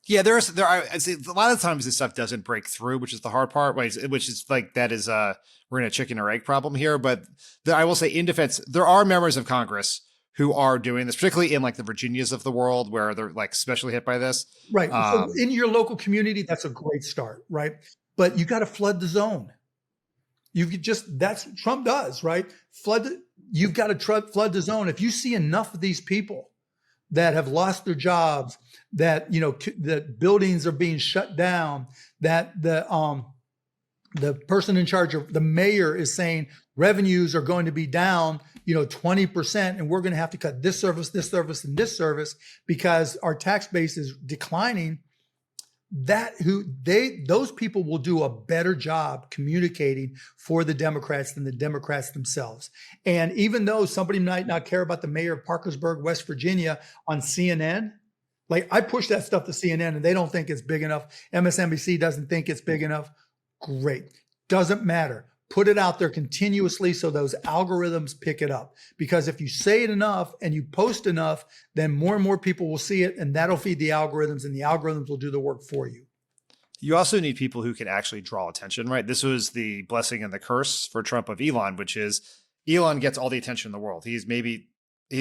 Yeah, I see a lot of times this stuff doesn't break through, which is the hard part, which is like, we're in a chicken or egg problem here. But I will say, in defense, there are members of Congress who are doing this, particularly in like the Virginias of the world where they're like especially hit by this. Right. So in your local community, that's a great start, right? But you got to flood the zone. That's what Trump does, right? You've got to flood the zone. If you see enough of these people that have lost their jobs, that, that buildings are being shut down, that the person in charge of the mayor is saying revenues are going to be down, 20%, and we're going to have to cut this service, and this service because our tax base is declining. Those people will do a better job communicating for the Democrats than the Democrats themselves. And even though somebody might not care about the mayor of Parkersburg, West Virginia on CNN, like I push that stuff to CNN and they don't think it's big enough. MSNBC doesn't think it's big enough. Great. Doesn't matter. Put it out there continuously so those algorithms pick it up. Because if you say it enough and you post enough, then more and more people will see it, and that'll feed the algorithms, and the algorithms will do the work for you. You also need people who can actually draw attention, right? This was the blessing and the curse for Trump of Elon, which is Elon gets all the attention in the world. He's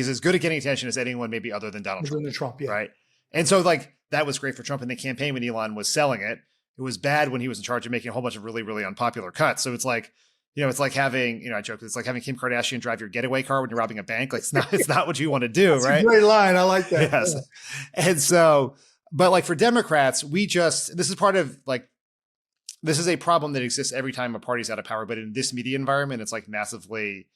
as good at getting attention as anyone, maybe other than Donald Trump. Yeah. Right. And so like that was great for Trump in the campaign when Elon was selling it. It was bad when he was in charge of making a whole bunch of really, really unpopular cuts. So it's like, it's like having, I joke, it's like having Kim Kardashian drive your getaway car when you're robbing a bank. Like it's not what you want to do, That's right? A great line. I like that. Yes. Yeah. And so, but like for Democrats, this is part of like, this is a problem that exists every time a party's out of power. But in this media environment, it's like massively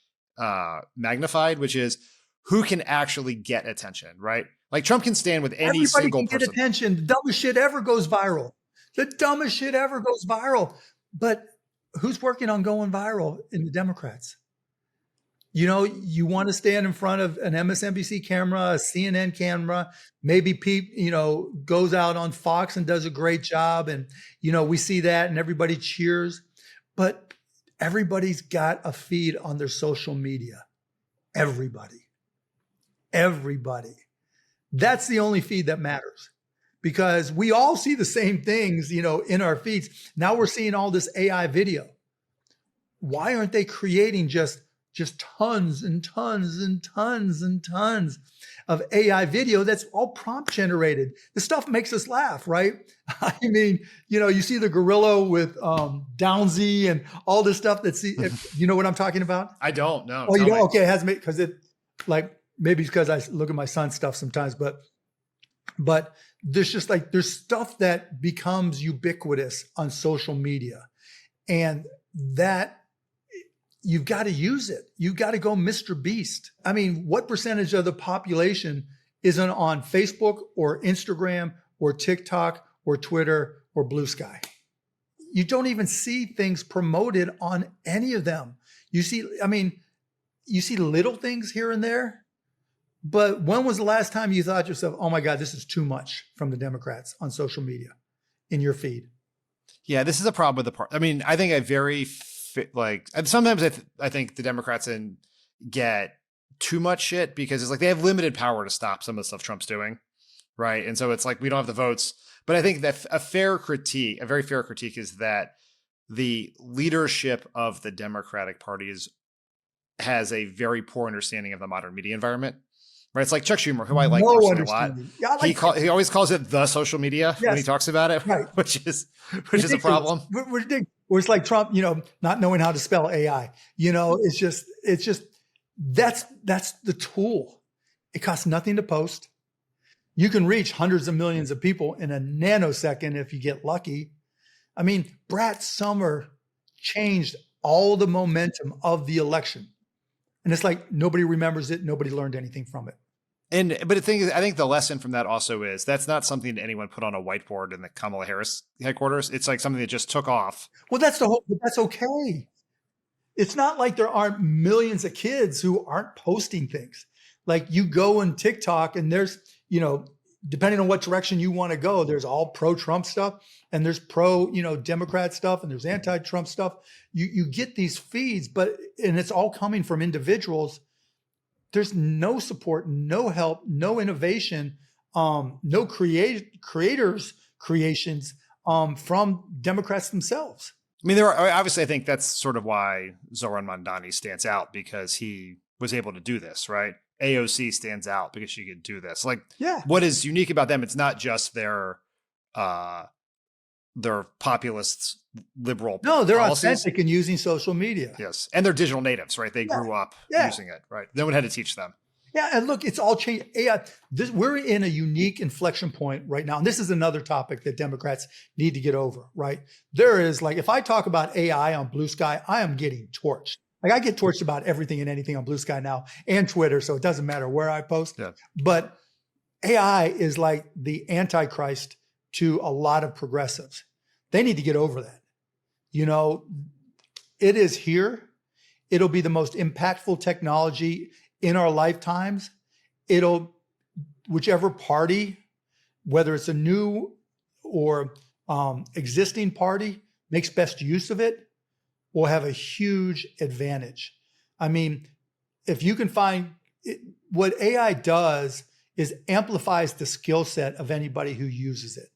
magnified, which is who can actually get attention, right? Like Trump can stand with any single person. Everybody can get attention. The dumbest shit ever goes viral. But who's working on going viral in the Democrats? You want to stand in front of an MSNBC camera, a CNN camera, maybe Pete, goes out on Fox and does a great job. And, we see that and everybody cheers, but everybody's got a feed on their social media. Everybody. That's the only feed that matters. Because we all see the same things, in our feeds. Now we're seeing all this AI video. Why aren't they creating just tons and tons and tons and tons of AI video that's all prompt generated? The stuff makes us laugh, right? I mean, you see the gorilla with Downsy and all this stuff. You know what I'm talking about? I don't know. Oh, you don't? Okay, it has me because maybe it's because I look at my son's stuff sometimes, but there's stuff that becomes ubiquitous on social media, and that you've got to use it. You've got to go Mr. Beast. I mean, what percentage of the population isn't on Facebook or Instagram or TikTok or Twitter or Blue Sky? You don't even see things promoted on any of them. You see little things here and there. But when was the last time you thought to yourself, oh my God, this is too much from the Democrats on social media in your feed? Yeah, this is a problem with the party. I mean, I think a very and sometimes I think the Democrats get too much shit because it's like they have limited power to stop some of the stuff Trump's doing, right? And so it's like we don't have the votes. But I think that a very fair critique is that the leadership of the Democratic Party has a very poor understanding of the modern media environment. Right, it's like Chuck Schumer, who I like personally a lot. Yeah, he always calls it the social media when he talks about it, right. which is a problem. Where it's like Trump, not knowing how to spell AI. It's just that's the tool. It costs nothing to post. You can reach hundreds of millions of people in a nanosecond if you get lucky. I mean, Brad Summer changed all the momentum of the election. And it's like nobody remembers it. Nobody learned anything from it. But the thing is, I think the lesson from that also is that's not something that anyone put on a whiteboard in the Kamala Harris headquarters. It's like something that just took off. Well, that's okay. It's not like there aren't millions of kids who aren't posting things. Like you go on TikTok and there's, depending on what direction you want to go, there's all pro-Trump stuff and there's Democrat stuff and there's anti-Trump stuff. You get these feeds, and it's all coming from individuals. There's no support, no help, no innovation, no creators creations from Democrats themselves. I mean, obviously, I think that's sort of why Zoran Mondani stands out because he was able to do this, right? AOC stands out because she could do this. Like, what is unique about them? It's not just their populist liberal. No, they're policies. authentic in using social media. Yes, and they're digital natives, right? They grew up using it, right? No one had to teach them. Yeah, and look, it's all changed. AI. We're in a unique inflection point right now, and this is another topic that Democrats need to get over. Right? There is if I talk about AI on Blue Sky, I am getting torched. Like I get torched about everything and anything on Blue Sky now and Twitter, so it doesn't matter where I post. Yeah. But AI is like the antichrist to a lot of progressives. They need to get over that. It is here. It'll be the most impactful technology in our lifetimes. Whichever party, whether it's a new or existing party, makes best use of it, will have a huge advantage. I mean, if you can find what AI does is amplifies the skill set of anybody who uses it.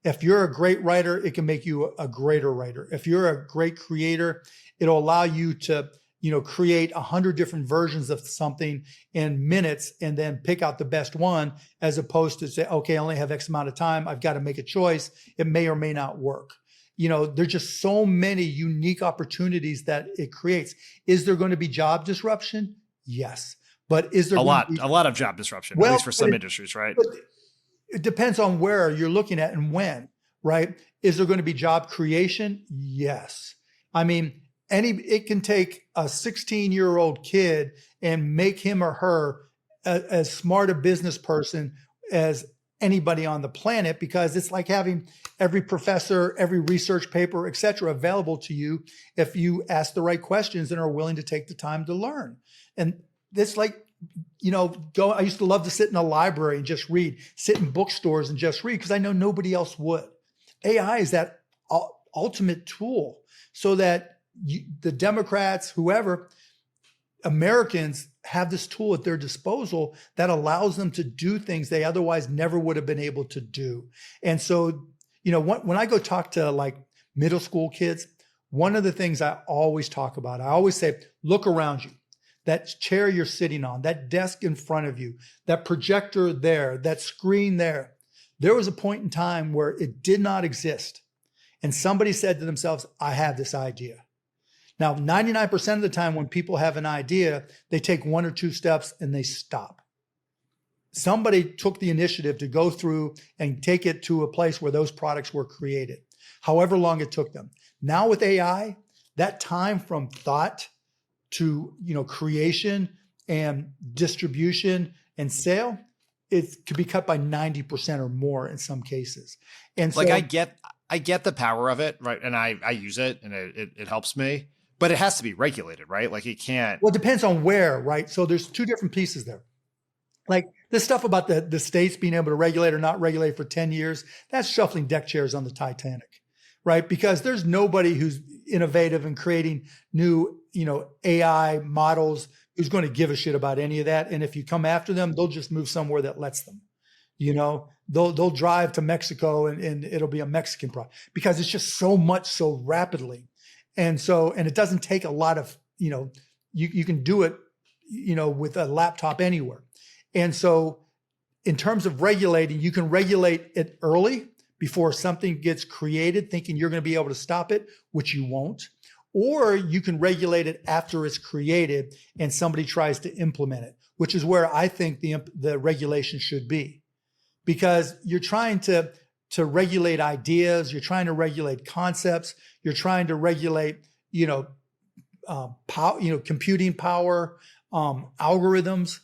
If you're a great writer, it can make you a greater writer. If you're a great creator, it'll allow you to, create 100 different versions of something in minutes and then pick out the best one, as opposed to say, okay, I only have X amount of time. I've got to make a choice. It may or may not work. There's just so many unique opportunities that it creates. Is there going to be job disruption? Yes. But is there a lot of job disruption, at least for some industries, right? It depends on where you're looking at and when, right? Is there going to be job creation? Yes. I mean, it can take a 16-year-old kid and make him or her as smart a business person as anybody on the planet, because it's like having every professor, every research paper, et cetera, available to you if you ask the right questions and are willing to take the time to learn. And it's like, I used to love to sit in a library and just read, sit in bookstores and just read, because I know nobody else would. AI is that ultimate tool so that the Democrats, whoever, Americans have this tool at their disposal that allows them to do things they otherwise never would have been able to do. And so, when I go talk to middle school kids, one of the things I always talk about, I always say, look around you. That chair you're sitting on, that desk in front of you, that projector there, that screen there. There was a point in time where it did not exist. And somebody said to themselves, I have this idea. Now, 99% of the time when people have an idea, they take one or two steps and they stop. Somebody took the initiative to go through and take it to a place where those products were created, however long it took them. Now with AI, that time from thought to creation and distribution and sale, it could be cut by 90% or more in some cases. And so, I get the power of it, right? And I use it and it helps me, but it has to be regulated, right? Like it can't. Well, it depends on where, right? So there's two different pieces there. Like this stuff about the states being able to regulate or not regulate for 10 years, that's shuffling deck chairs on the Titanic, right? Because there's nobody who's innovative and creating new, AI models who's going to give a shit about any of that. And if you come after them, they'll just move somewhere that lets them. They'll drive to Mexico and it'll be a Mexican product because it's just so much so rapidly. And it doesn't take a lot of, you can do it, with a laptop anywhere. And so in terms of regulating, you can regulate it early before something gets created, thinking you're going to be able to stop it, which you won't. Or you can regulate it after it's created and somebody tries to implement it, which is where I think the regulation should be. Because you're trying to regulate ideas, you're trying to regulate concepts, you're trying to regulate, computing power, algorithms.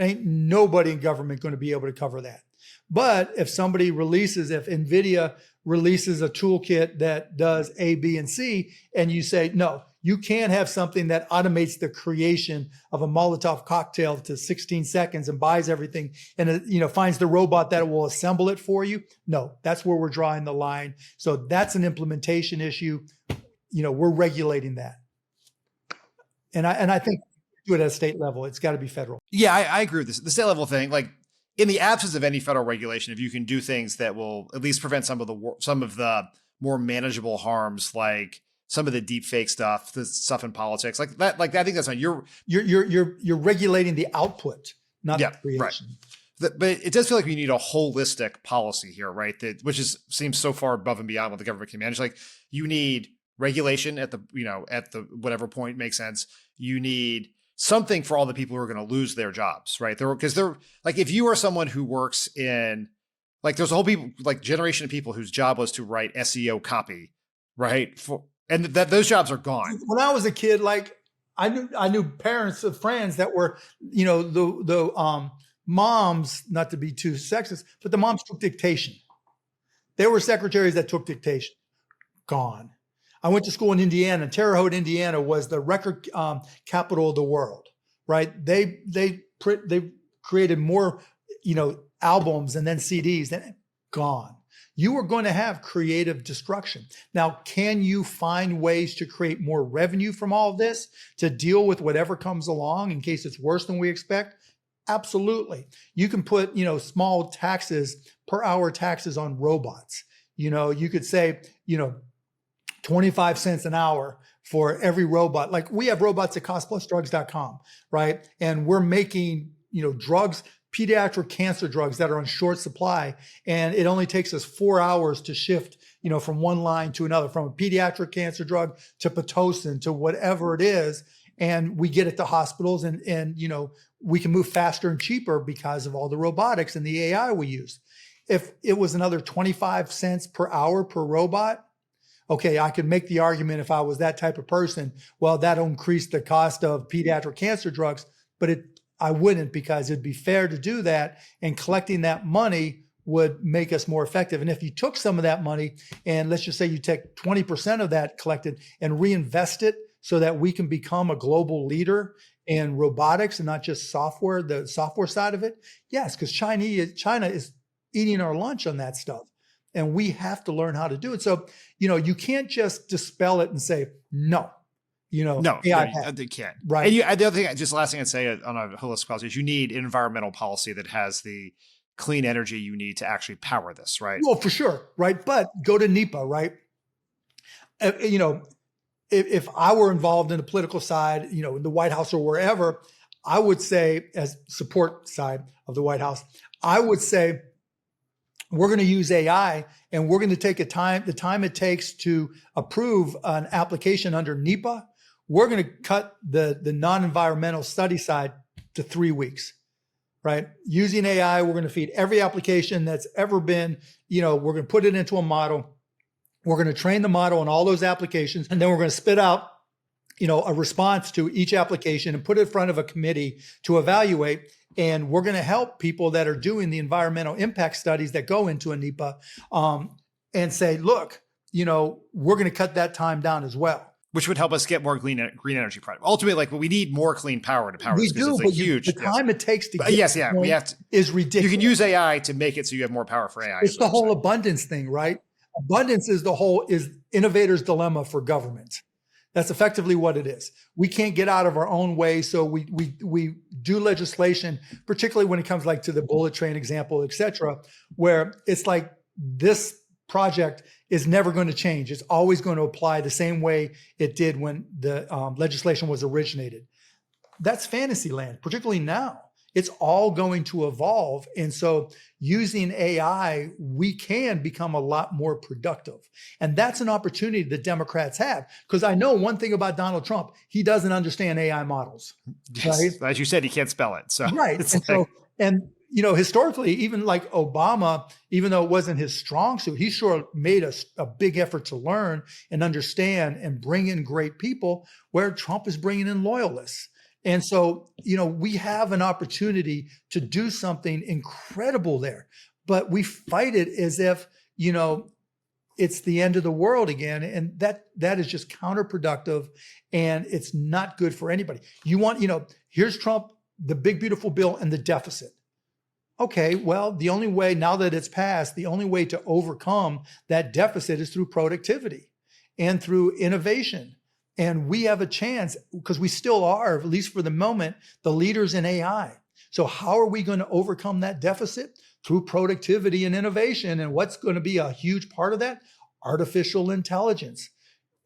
Ain't nobody in government going to be able to cover that. But if NVIDIA releases a toolkit that does A, B, and C, and you say, no, you can't have something that automates the creation of a Molotov cocktail to 16 seconds and buys everything and, finds the robot that will assemble it for you. No, that's where we're drawing the line. So that's an implementation issue. We're regulating that. And I think do it at a state level. It's got to be federal. Yeah, I agree with this. The state level thing, like in the absence of any federal regulation, if you can do things that will at least prevent some of the more manageable harms, like some of the deep fake stuff, the stuff in politics, like that, I think that's fine. You're regulating the output, not the creation. Right. But it does feel like we need a holistic policy here, right? Which seems so far above and beyond what the government can manage. Like you need regulation at the whatever point makes sense. You need something for all the people who are going to lose their jobs, right? Because they're like, if you are someone who works in, like, there's a whole generation of people whose job was to write SEO copy, right? And those jobs are gone. When I was a kid, like I knew parents of friends that were, the moms, not to be too sexist, but the moms took dictation. There were secretaries that took dictation. Gone. I went to school in Indiana, and Terre Haute, Indiana was the record capital of the world, right? They created more, albums and then CDs. Then gone. You are going to have creative destruction. Now, can you find ways to create more revenue from all of this to deal with whatever comes along in case it's worse than we expect? Absolutely. You can put, small taxes, per hour taxes on robots. You could say, 25 cents an hour for every robot. Like we have robots at costplusdrugs.com, right? And we're making, drugs, pediatric cancer drugs that are on short supply. And it only takes us 4 hours to shift, from one line to another, from a pediatric cancer drug to Pitocin to whatever it is. And we get it to hospitals and we can move faster and cheaper because of all the robotics and the AI we use. If it was another 25 cents per hour per robot, okay, I could make the argument if I was that type of person, well, that'll increase the cost of pediatric cancer drugs, but I wouldn't, because it'd be fair to do that, and collecting that money would make us more effective. And if you took some of that money and let's just say you take 20% of that collected and reinvest it so that we can become a global leader in robotics and not just software, the software side of it. Yes, because China is eating our lunch on that stuff. And we have to learn how to do it. So, you can't just dispel it and say, no, no, they can't. Right. And the other thing, just last thing I'd say on a holistic policy is you need an environmental policy that has the clean energy you need to actually power this, right? Well, for sure. Right. But go to NEPA, right? If I were involved in the political side, in the White House or wherever, I would say, as support side of the White House, I would say, we're going to use AI and we're going to take the time it takes to approve an application under NEPA. We're going to cut the non-environmental study side to 3 weeks, right? Using AI, we're going to feed every application that's ever been, we're going to put it into a model. We're going to train the model on all those applications. And then we're going to spit out, a response to each application and put it in front of a committee to evaluate. And we're going to help people that are doing the environmental impact studies that go into a NEPA and say, look, we're going to cut that time down as well. Which would help us get more green energy product. Ultimately, we need more clean power to power this. We do, it's but huge. The time it takes to get we have to, is ridiculous. You can use AI to make it so you have more power for AI. It's the whole abundance thing, right? Abundance is innovator's dilemma for government. That's effectively what it is. We can't get out of our own way, so we do legislation, particularly when it comes like to the bullet train example, et cetera, where it's like this project is never going to change. It's always going to apply the same way it did when the legislation was originated. That's fantasy land, particularly now. It's all going to evolve. And so using AI, we can become a lot more productive. And that's an opportunity that Democrats have. Because I know one thing about Donald Trump, he doesn't understand AI models. Yes. Right? As you said, he can't spell it. So right. And historically, even like Obama, even though it wasn't his strong suit, he sure made a big effort to learn and understand and bring in great people, where Trump is bringing in loyalists. And so, we have an opportunity to do something incredible there, but we fight it as if, it's the end of the world again. And that is just counterproductive, and it's not good for anybody. Here's Trump, the big, beautiful bill and the deficit. Okay, well, the only way, now that it's passed, the only way to overcome that deficit is through productivity and through innovation. And we have a chance, because we still are, at least for the moment, the leaders in AI. So how are we going to overcome that deficit? Through productivity and innovation. And what's going to be a huge part of that? Artificial intelligence.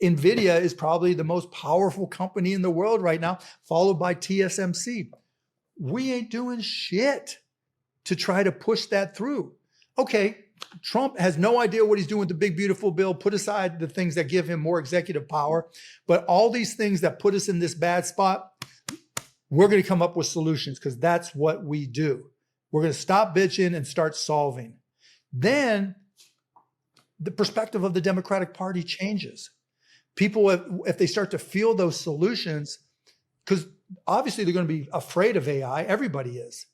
NVIDIA is probably the most powerful company in the world right now, followed by TSMC. We ain't doing shit to try to push that through. Okay, Trump has no idea what he's doing with the big, beautiful bill. Put aside the things that give him more executive power. But all these things that put us in this bad spot, we're going to come up with solutions, because that's what we do. We're going to stop bitching and start solving. Then the perspective of the Democratic Party changes. People, if they start to feel those solutions, because obviously they're going to be afraid of AI, everybody is.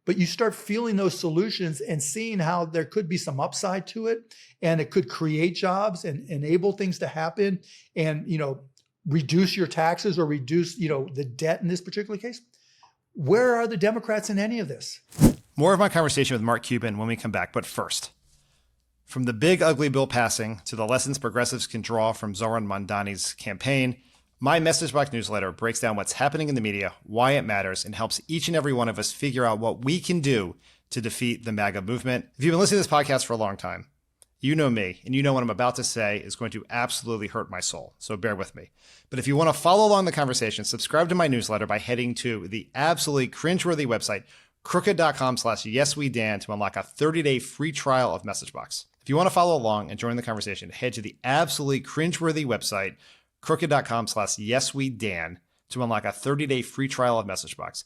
But you start feeling those solutions and seeing how there could be some upside to it, and it could create jobs and enable things to happen, and reduce your taxes or reduce the debt in this particular case. Where are the Democrats in any of this? More of my conversation with Mark Cuban when we come back. But first, from the big ugly bill passing to the lessons progressives can draw from Zoran Mondani's campaign, my Message Box newsletter breaks down what's happening in the media, why it matters, and helps each and every one of us figure out what we can do to defeat the MAGA movement. If you've been listening to this podcast for a long time, you know me, and you know what I'm about to say is going to absolutely hurt my soul, so bear with me. But if you want to follow along the conversation, subscribe to my newsletter by heading to the absolutely cringeworthy website, crooked.com/yeswedan, to unlock a 30-day free trial of MessageBox. If you want to follow along and join the conversation, head to the absolutely cringeworthy website, crooked.com/yeswedan, to unlock a 30-day free trial of MessageBox.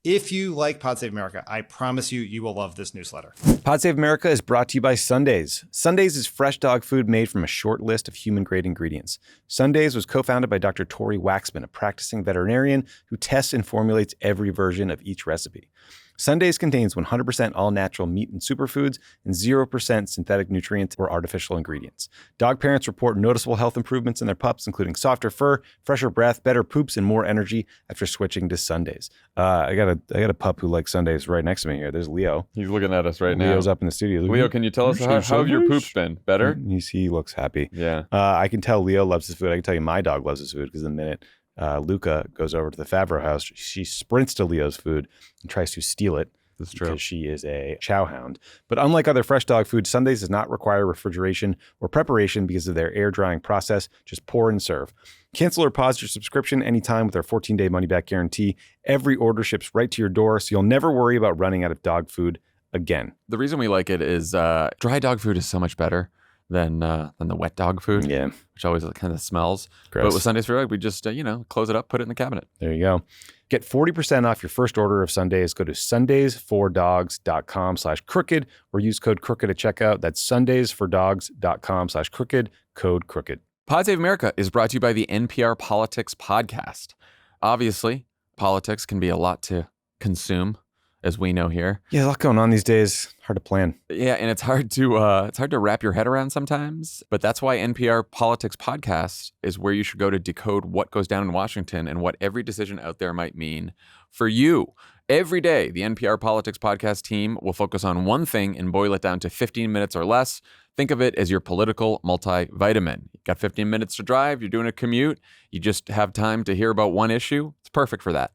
If you like Pod Save America, I promise you will love this newsletter. Pod Save America is brought to you by Sundays. Sundays is fresh dog food made from a short list of human-grade ingredients. Sundays was co-founded by Dr. Tori Waxman, a practicing veterinarian who tests and formulates every version of each recipe. Sundays contains 100% all-natural meat and superfoods and 0% synthetic nutrients or artificial ingredients. Dog parents report noticeable health improvements in their pups, including softer fur, fresher breath, better poops, and more energy after switching to Sundays. I got a pup who likes Sundays right next to me here. There's Leo. He's looking at us right now. Leo's up in the studio. Leo, can you tell us how have your poops been? Better? He looks happy. Yeah. I can tell Leo loves his food. I can tell you my dog loves his food, because the minute Luca goes over to the Favreau house, she sprints to Leo's food and tries to steal it. That's true. Because she is a chow hound. But unlike other fresh dog food, Sundays does not require refrigeration or preparation because of their air drying process. Just pour and serve. Cancel or pause your subscription anytime with our 14-day money-back guarantee. Every order ships right to your door, so you'll never worry about running out of dog food again. The reason we like it is dry dog food is so much better than the wet dog food, Yeah. which always kind of smells. Gross. But with Sundays for Dog, we just close it up, put it in the cabinet. There you go. Get 40% off your first order of Sundays. Go to sundaysfordogs.com/crooked or use code crooked at checkout. That's sundaysfordogs.com/crooked, code crooked. Pod Save America is brought to you by the NPR Politics Podcast. Obviously, politics can be a lot to consume, as we know here. Yeah, a lot going on these days. Hard to plan. Yeah, and it's hard to wrap your head around sometimes. But that's why NPR Politics Podcast is where you should go to decode what goes down in Washington and what every decision out there might mean for you. Every day, the NPR Politics Podcast team will focus on one thing and boil it down to 15 minutes or less. Think of it as your political multivitamin. You've got 15 minutes to drive, you're doing a commute, you just have time to hear about one issue. It's perfect for that.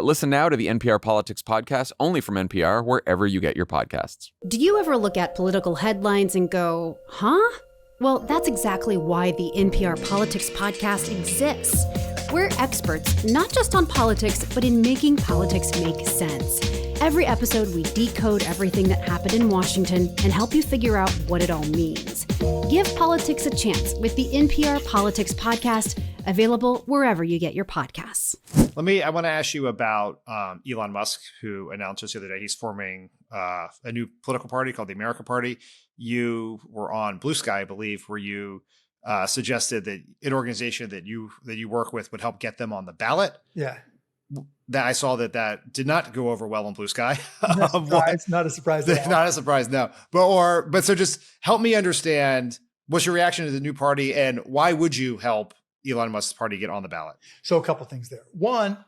Listen now to the NPR Politics Podcast, only from NPR, wherever you get your podcasts. Do you ever look at political headlines and go, huh? Well, that's exactly why the NPR Politics Podcast exists. We're experts, not just on politics, but in making politics make sense. Every episode, we decode everything that happened in Washington and help you figure out what it all means. Give politics a chance with the NPR Politics Podcast, available wherever you get your podcasts. I want to ask you about Elon Musk, who announced just the other day he's forming a new political party called the America Party. You were on Blue Sky, I believe, where you suggested that an organization that you work with would help get them on the ballot. Yeah. That I saw that did not go over well on Blue Sky. Not a surprise. Not a surprise, no. But so just help me understand, what's your reaction to the new party and why would you help Elon Musk's party get on the ballot? So a couple things there. One,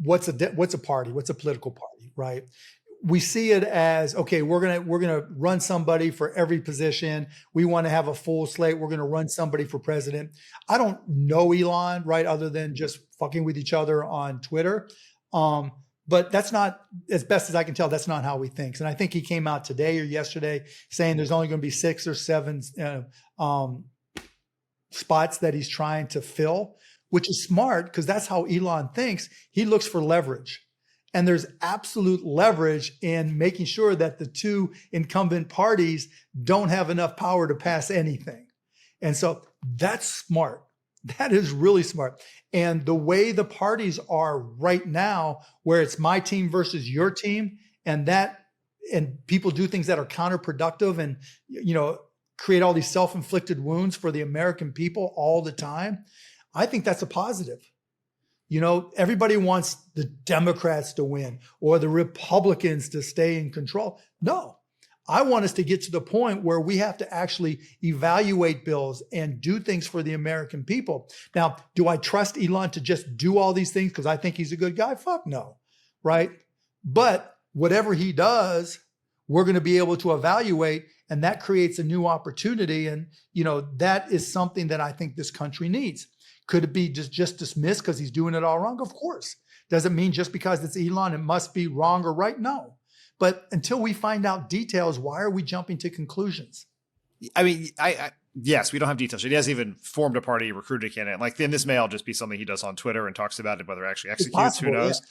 what's a party? What's a political party, right? We see it as, okay, we're gonna run somebody for every position. We want to have a full slate. We're gonna run somebody for president. I don't know Elon, right, other than just fucking with each other on Twitter. But that's not, as best as I can tell, that's not how he thinks. And I think he came out today or yesterday saying there's only going to be 6 or 7 spots that he's trying to fill, which is smart because that's how Elon thinks. He looks for leverage. And there's absolute leverage in making sure that the two incumbent parties don't have enough power to pass anything. And so that's smart. That is really smart. And the way the parties are right now, where it's my team versus your team, and people do things that are counterproductive and, create all these self-inflicted wounds for the American people all the time, I think that's a positive. Everybody wants the Democrats to win or the Republicans to stay in control. No, I want us to get to the point where we have to actually evaluate bills and do things for the American people. Now, do I trust Elon to just do all these things because I think he's a good guy? Fuck no, right? But whatever he does, we're going to be able to evaluate, and that creates a new opportunity. And, that is something that I think this country needs. Could it be just dismissed because he's doing it all wrong? Of course. Does it mean just because it's Elon, it must be wrong or right? No. But until we find out details, why are we jumping to conclusions? I mean, yes, we don't have details. He hasn't even formed a party, recruited a candidate. Like, then this may all just be something he does on Twitter and talks about it, whether it actually executes, possible, who knows? Yeah.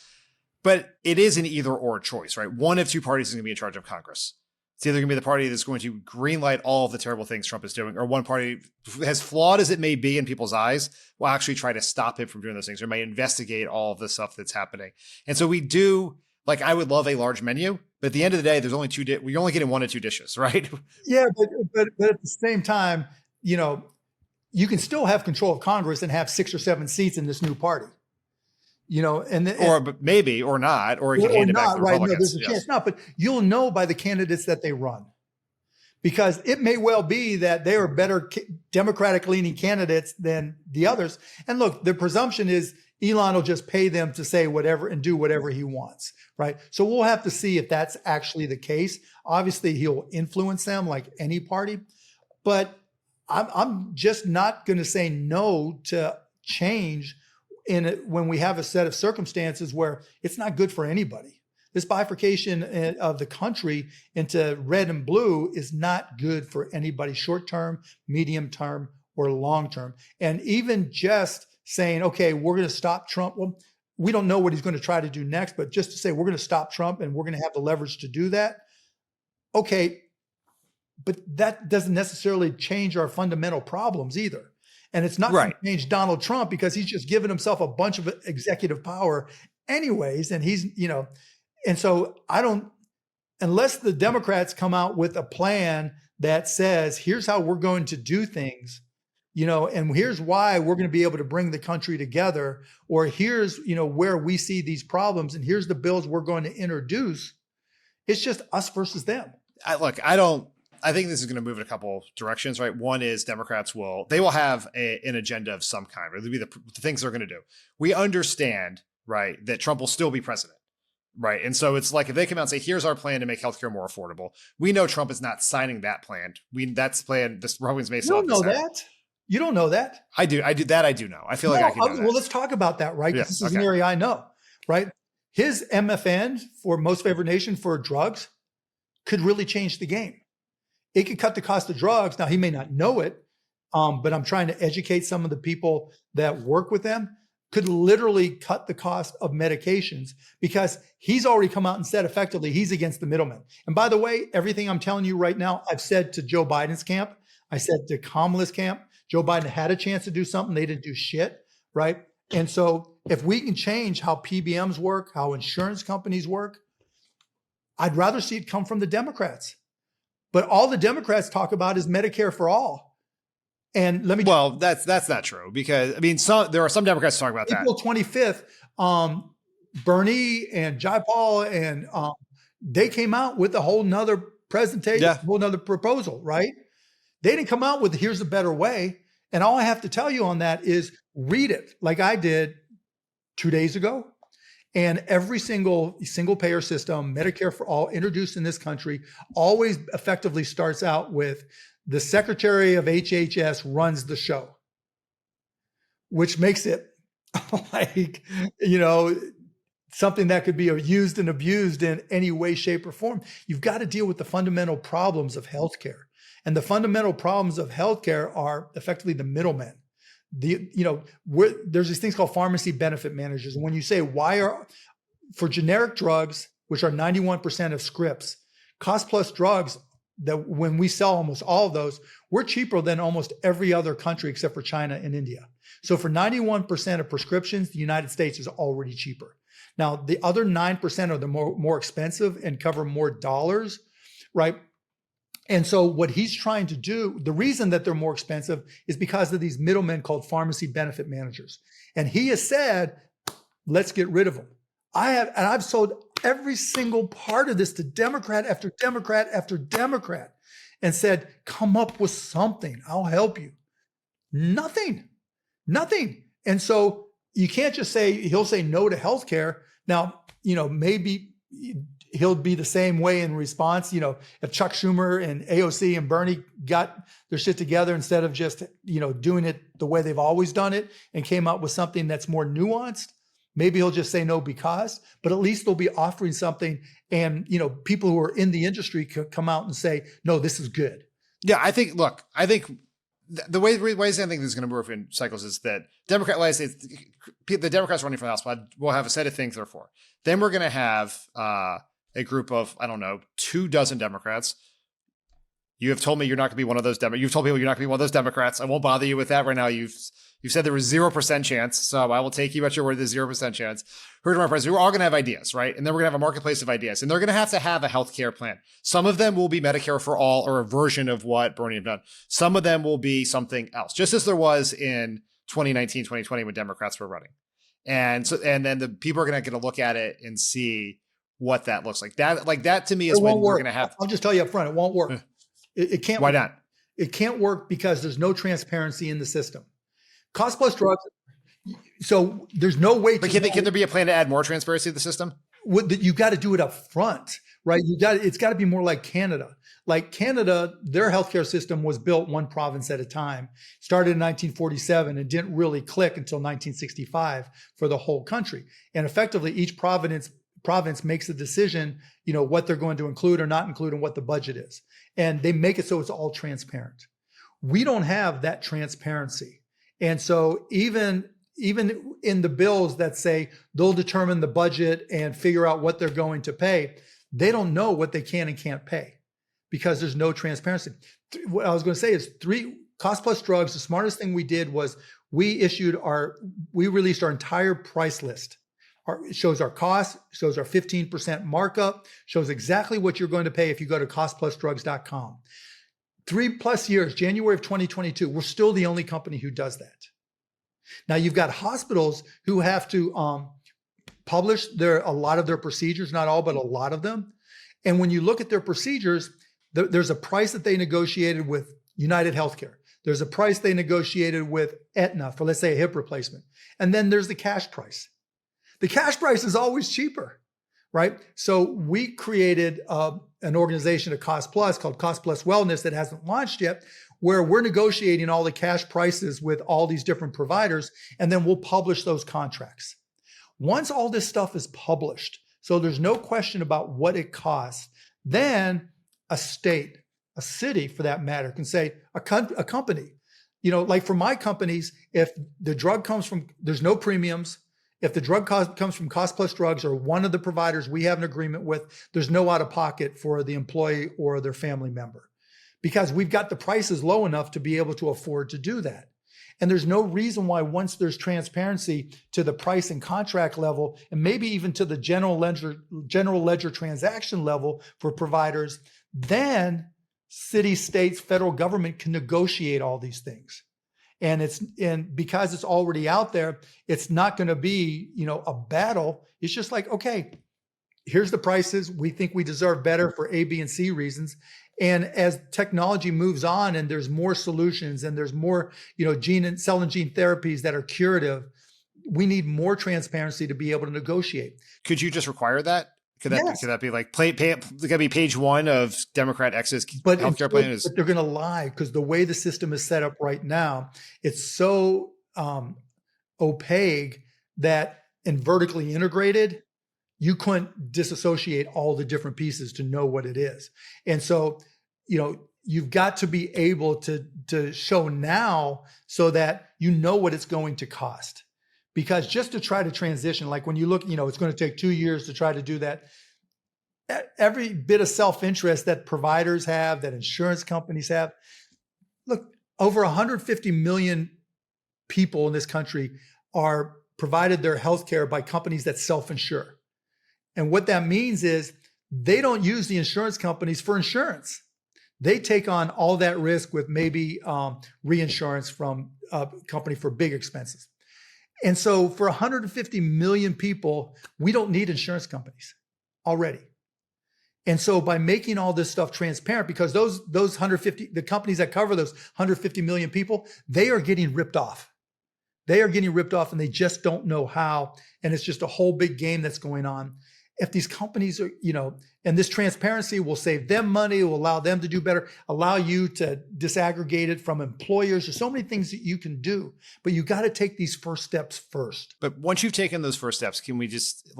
But it is an either or choice, right? One of two parties is going to be in charge of Congress. It's either going to be the party that's going to greenlight all of the terrible things Trump is doing, or one party, as flawed as it may be in people's eyes, will actually try to stop him from doing those things, or may investigate all of the stuff that's happening. And so we do, I would love a large menu, but at the end of the day, there's only we're only getting 1 or 2 dishes, right? Yeah, but at the same time, you can still have control of Congress and have 6 or 7 seats in this new party. Or maybe, or not, or you can hand it back to the Republicans. Right? No, there's a chance not, but you'll know by the candidates that they run, because it may well be that they are better Democratic-leaning candidates than the others. And look, the presumption is Elon will just pay them to say whatever and do whatever he wants, right? So we'll have to see if that's actually the case. Obviously, he'll influence them like any party, but I'm just not going to say no to change when we have a set of circumstances where it's not good for anybody. This bifurcation of the country into red and blue is not good for anybody, short-term, medium-term, or long-term. And even just saying, okay, we're going to stop Trump. Well, we don't know what he's going to try to do next, but just to say we're going to stop Trump and we're going to have the leverage to do that. Okay, but that doesn't necessarily change our fundamental problems either. And it's not going to change Donald Trump because he's just given himself a bunch of executive power anyways. And he's, and so unless the Democrats come out with a plan that says, here's how we're going to do things, and here's why we're going to be able to bring the country together, or here's, where we see these problems and here's the bills we're going to introduce. It's just us versus them. I think this is going to move in a couple directions, right? One is Democrats will have an agenda of some kind, or it'll be the things they're going to do. We understand, right, that Trump will still be president. Right. And so it's like if they come out and say, here's our plan to make healthcare more affordable, we know Trump is not signing that plan. That's plan. The Republicans may You still don't know that. You don't know that. I do know. I feel like I can know that. Well, let's talk about that, right? Yeah, This is an area I know, right? His MFN for most favored nation for drugs could really change the game. It could cut the cost of drugs. Now, he may not know it, but I'm trying to educate some of the people that work with them. Could literally cut the cost of medications because he's already come out and said effectively he's against the middlemen. And by the way, everything I'm telling you right now, I've said to Joe Biden's camp, I said to Kamala's camp. Joe Biden had a chance to do something. They didn't do shit, right? And so if we can change how PBMs work, how insurance companies work, I'd rather see it come from the Democrats. But all the Democrats talk about is Medicare for all. And let me that's not true because I mean there are some Democrats talking about April 25th, Bernie and Jayapal and they came out with a whole nother presentation, a whole nother proposal, right? They didn't come out with here's a better way. And all I have to tell you on that is read it like I did 2 days ago. And every single payer system, Medicare for all introduced in this country always effectively starts out with the Secretary of HHS runs the show, which makes it like, something that could be used and abused in any way, shape, or form. You've got to deal with the fundamental problems of healthcare. And the fundamental problems of healthcare are effectively the middlemen. There's these things called pharmacy benefit managers. And when you say for generic drugs, which are 91% of scripts, cost plus drugs, that when we sell almost all of those, we're cheaper than almost every other country except for China and India. So for 91% of prescriptions, the United States is already cheaper. Now, the other 9% are the more expensive and cover more dollars, right? And so what he's trying to do, the reason that they're more expensive is because of these middlemen called pharmacy benefit managers. And he has said, let's get rid of them. I've sold every single part of this to Democrat after Democrat after Democrat and said, come up with something. I'll help you. Nothing. And so you can't just say, he'll say no to healthcare. Now, maybe he'll be the same way in response. If Chuck Schumer and AOC and Bernie got their shit together instead of just, doing it the way they've always done it and came up with something that's more nuanced, maybe he'll just say no but at least they'll be offering something. And, people who are in the industry could come out and say, no, this is good. Yeah, I think the way I think this is going to work in cycles is that the Democrats running for the House will have a set of things they're for. Then we're going to have a group of, 24 Democrats. You have told me you're not going to be one of those Democrats. You've told people you're not going to be one of those Democrats. I won't bother you with that right now. You've said there was 0% chance, so I will take you at your word. There's 0% chance. We're all going to have ideas, right? And then we're going to have a marketplace of ideas, and they're going to have a healthcare plan. Some of them will be Medicare for all, or a version of what Bernie have done. Some of them will be something else, just as there was in 2019, 2020 when Democrats were running. And then the people are going to get a look at it and see what that looks like. That to me is when we're going to have. I'll just tell you up front, it won't work. It can't. Why not? It can't work because there's no transparency in the system. Cost plus drugs. So there's no way. But can there be a plan to add more transparency to the system? You got to do it up front, right? It's got to be more like Canada. Like Canada, their healthcare system was built one province at a time. Started in 1947 and didn't really click until 1965 for the whole country. And effectively, each province makes a decision, what they're going to include or not include and what the budget is. And they make it so it's all transparent. We don't have that transparency. And so even in the bills that say they'll determine the budget and figure out what they're going to pay, they don't know what they can and can't pay because there's no transparency. What I was going to say is cost plus drugs. The smartest thing we did was we released our entire price list. It shows our cost, shows our 15% markup, shows exactly what you're going to pay if you go to costplusdrugs.com. 3+ years, January of 2022, we're still the only company who does that. Now you've got hospitals who have to publish a lot of their procedures, not all, but a lot of them. And when you look at their procedures, there's a price that they negotiated with United Healthcare. There's a price they negotiated with Aetna for, let's say, a hip replacement. And then there's the cash price. The cash price is always cheaper, right? So we created an organization at Cost Plus called Cost Plus Wellness that hasn't launched yet, where we're negotiating all the cash prices with all these different providers, and then we'll publish those contracts. Once all this stuff is published, so there's no question about what it costs, then a state, a city for that matter, can say, a company, like for my companies, if the drug comes from, there's no premiums. If the drug comes from Cost Plus Drugs or one of the providers we have an agreement with, there's no out of pocket for the employee or their family member, because we've got the prices low enough to be able to afford to do that. And there's no reason why, once there's transparency to the price and contract level, and maybe even to the general ledger transaction level for providers, then city, states, federal government can negotiate all these things. And because it's already out there, it's not going to be, a battle. It's just like, okay, here's the prices. We think we deserve better for A, B, and C reasons. And as technology moves on and there's more solutions and there's more, cell and gene therapies that are curative, we need more transparency to be able to negotiate. Could you just require that? Could that, Yes. could that be like could be page one of Democrat X's healthcare plan? But they're going to lie, because the way the system is set up right now, it's so opaque that, and vertically integrated, you couldn't disassociate all the different pieces to know what it is. And so, you've got to be able to show now so that you know what it's going to cost. Because just to try to transition, like when you look, it's going to take 2 years to try to do that. Every bit of self-interest that providers have, that insurance companies have. Look, over 150 million people in this country are provided their health care by companies that self-insure. And what that means is they don't use the insurance companies for insurance. They take on all that risk with maybe reinsurance from a company for big expenses. And so for 150 million people, we don't need insurance companies already. And so by making all this stuff transparent, because those 150, the companies that cover those 150 million people, they are getting ripped off. They are getting ripped off, and they just don't know how. And it's just a whole big game that's going on. If these companies are, and this transparency will save them money, will allow them to do better, allow you to disaggregate it from employers. There's so many things that you can do, but you got to take these first steps first. But once you've taken those first steps, can we just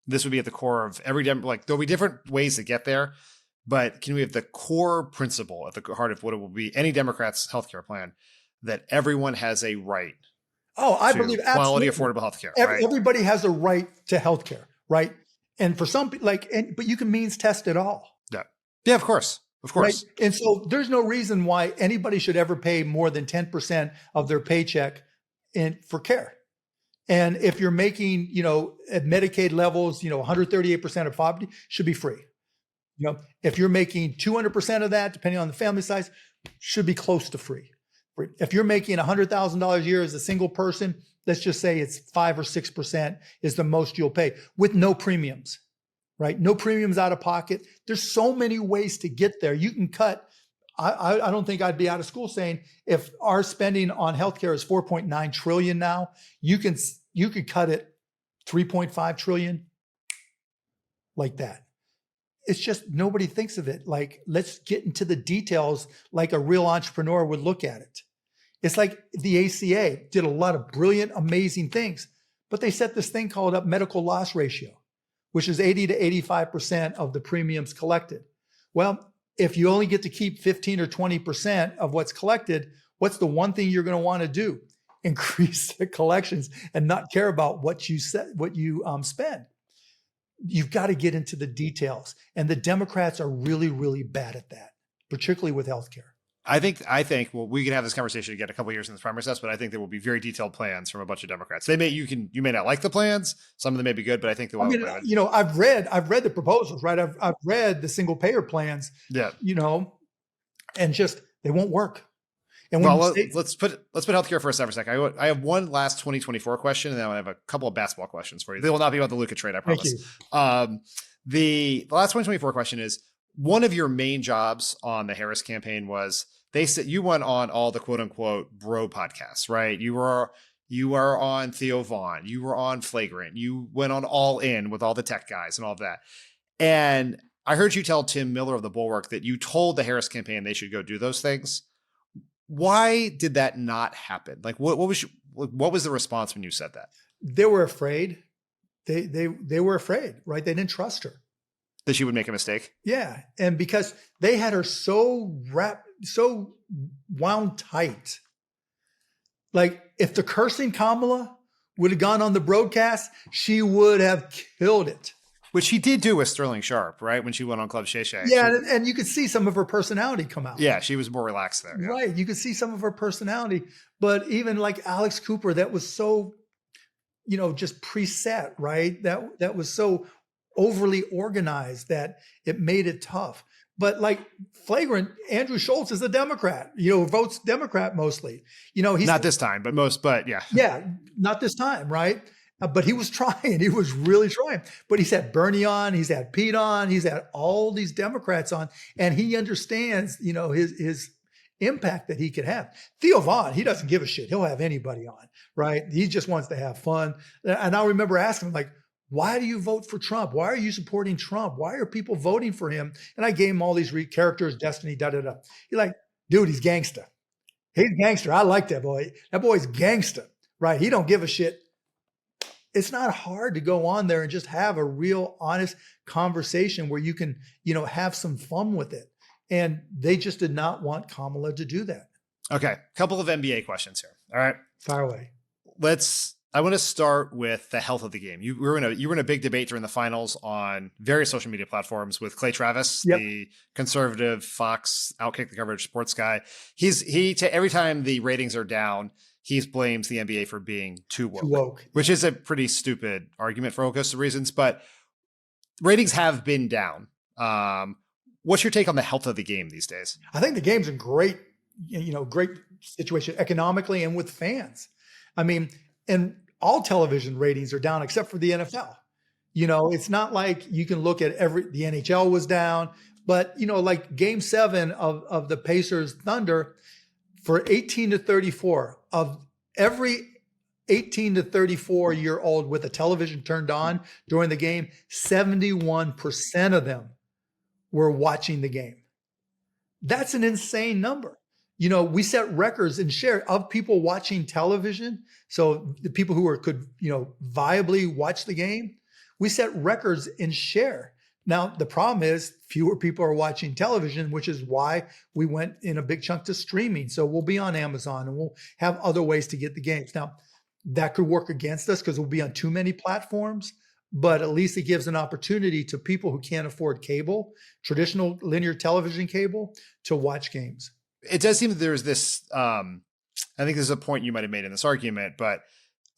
this would be at the core of every there'll be different ways to get there, but can we have the core principle at the heart of what it will be any Democrat's healthcare plan, that everyone has a right? Oh, I believe quality, absolutely. affordable healthcare. Right? Everybody has a right to healthcare, right? And for some, but you can means test it all. Yeah, of course. Right? And so there's no reason why anybody should ever pay more than 10% of their paycheck for care. And if you're making, at Medicaid levels, 138% of poverty should be free. If you're making 200% of that, depending on the family size, should be close to free. If you're making $100,000 a year as a single person, let's just say it's 5 or 6% is the most you'll pay with no premiums, right? No premiums out of pocket. There's so many ways to get there. You can cut. I don't think I'd be out of school saying, if our spending on healthcare is 4.9 trillion now, you could cut it 3.5 trillion like that. It's just nobody thinks of it like, let's get into the details like a real entrepreneur would look at it. It's like the ACA did a lot of brilliant, amazing things, but they set this thing called a medical loss ratio, which is 80 to 85% of the premiums collected. Well, if you only get to keep 15 or 20% of what's collected, what's the one thing you're going to want to do? Increase the collections and not care about what you spend. You've got to get into the details. And the Democrats are really, really bad at that, particularly with healthcare. I think, well, we can have this conversation again a couple of years in this primary process, but I think there will be very detailed plans from a bunch of Democrats. You may not like the plans. Some of them may be good, but I think I've read the proposals, right? I've read the single payer plans, and just, they won't work. And let's put healthcare for a second. I have one last 2024 question, and then I have a couple of basketball questions for you. They will not be about the Luka trade, I promise. Thank you. The last 2024 question is, one of your main jobs on the Harris campaign was, they said you went on all the quote unquote bro podcasts, right? You You are on Theo Vaughn. You were on Flagrant. You went on All In with all the tech guys and all of that. And I heard you tell Tim Miller of the Bulwark that you told the Harris campaign they should go do those things. Why did that not happen? Like, what was the response when you said that? They were afraid. They were afraid, right? They didn't trust her. That she would make a mistake? Yeah. And because they had her so wound tight. Like, if the cursing Kamala would have gone on the broadcast, she would have killed it. Which she did do with Sterling Sharp, right? When she went on Club Shay Shay. Yeah, and you could see some of her personality come out. Yeah, she was more relaxed there. Yeah. Right. You could see some of her personality. But even like Alex Cooper, that was so, just preset, right? That was so overly organized that it made it tough. But like Flagrant, Andrew Schultz is a Democrat, votes Democrat mostly. He's not this time, but yeah. Yeah, not this time, right? But he was trying. He was really trying. But he's had Bernie on. He's had Pete on. He's had all these Democrats on. And he understands, his impact that he could have. Theo Vaughn, he doesn't give a shit. He'll have anybody on, right? He just wants to have fun. And I remember asking him, like, why do you vote for Trump? Why are you supporting Trump? Why are people voting for him? And I gave him all these characters, destiny, da-da-da. He's like, dude, he's gangster. He's gangster. I like that boy. That boy's gangster, right? He don't give a shit. It's not hard to go on there and just have a real honest conversation where you can, have some fun with it. And they just did not want Kamala to do that. Okay. Couple of NBA questions here. All right. Fire away. I want to start with the health of the game. You were in a big debate during the finals on various social media platforms with Clay Travis, yep. The conservative Fox Outkick the Coverage sports guy. Every time the ratings are down, he blames the NBA for being too woke, which is a pretty stupid argument for all kinds of reasons, but ratings have been down. What's your take on the health of the game these days? I think the game's in great situation economically and with fans. I mean, and all television ratings are down except for the NFL. It's not like you can look at the NHL was down, but like Game 7 of the Pacers Thunder for 18 to 34, of every 18 to 34 year old with a television turned on during the game, 71% of them were watching the game. That's an insane number. We set records in share of people watching television. So the people who could viably watch the game, we set records in share. Now, the problem is fewer people are watching television, which is why we went in a big chunk to streaming. So we'll be on Amazon and we'll have other ways to get the games. Now, that could work against us because we'll be on too many platforms, but at least it gives an opportunity to people who can't afford cable, traditional linear television cable, to watch games. It does seem that there's this, I think this is a point you might have made in this argument, but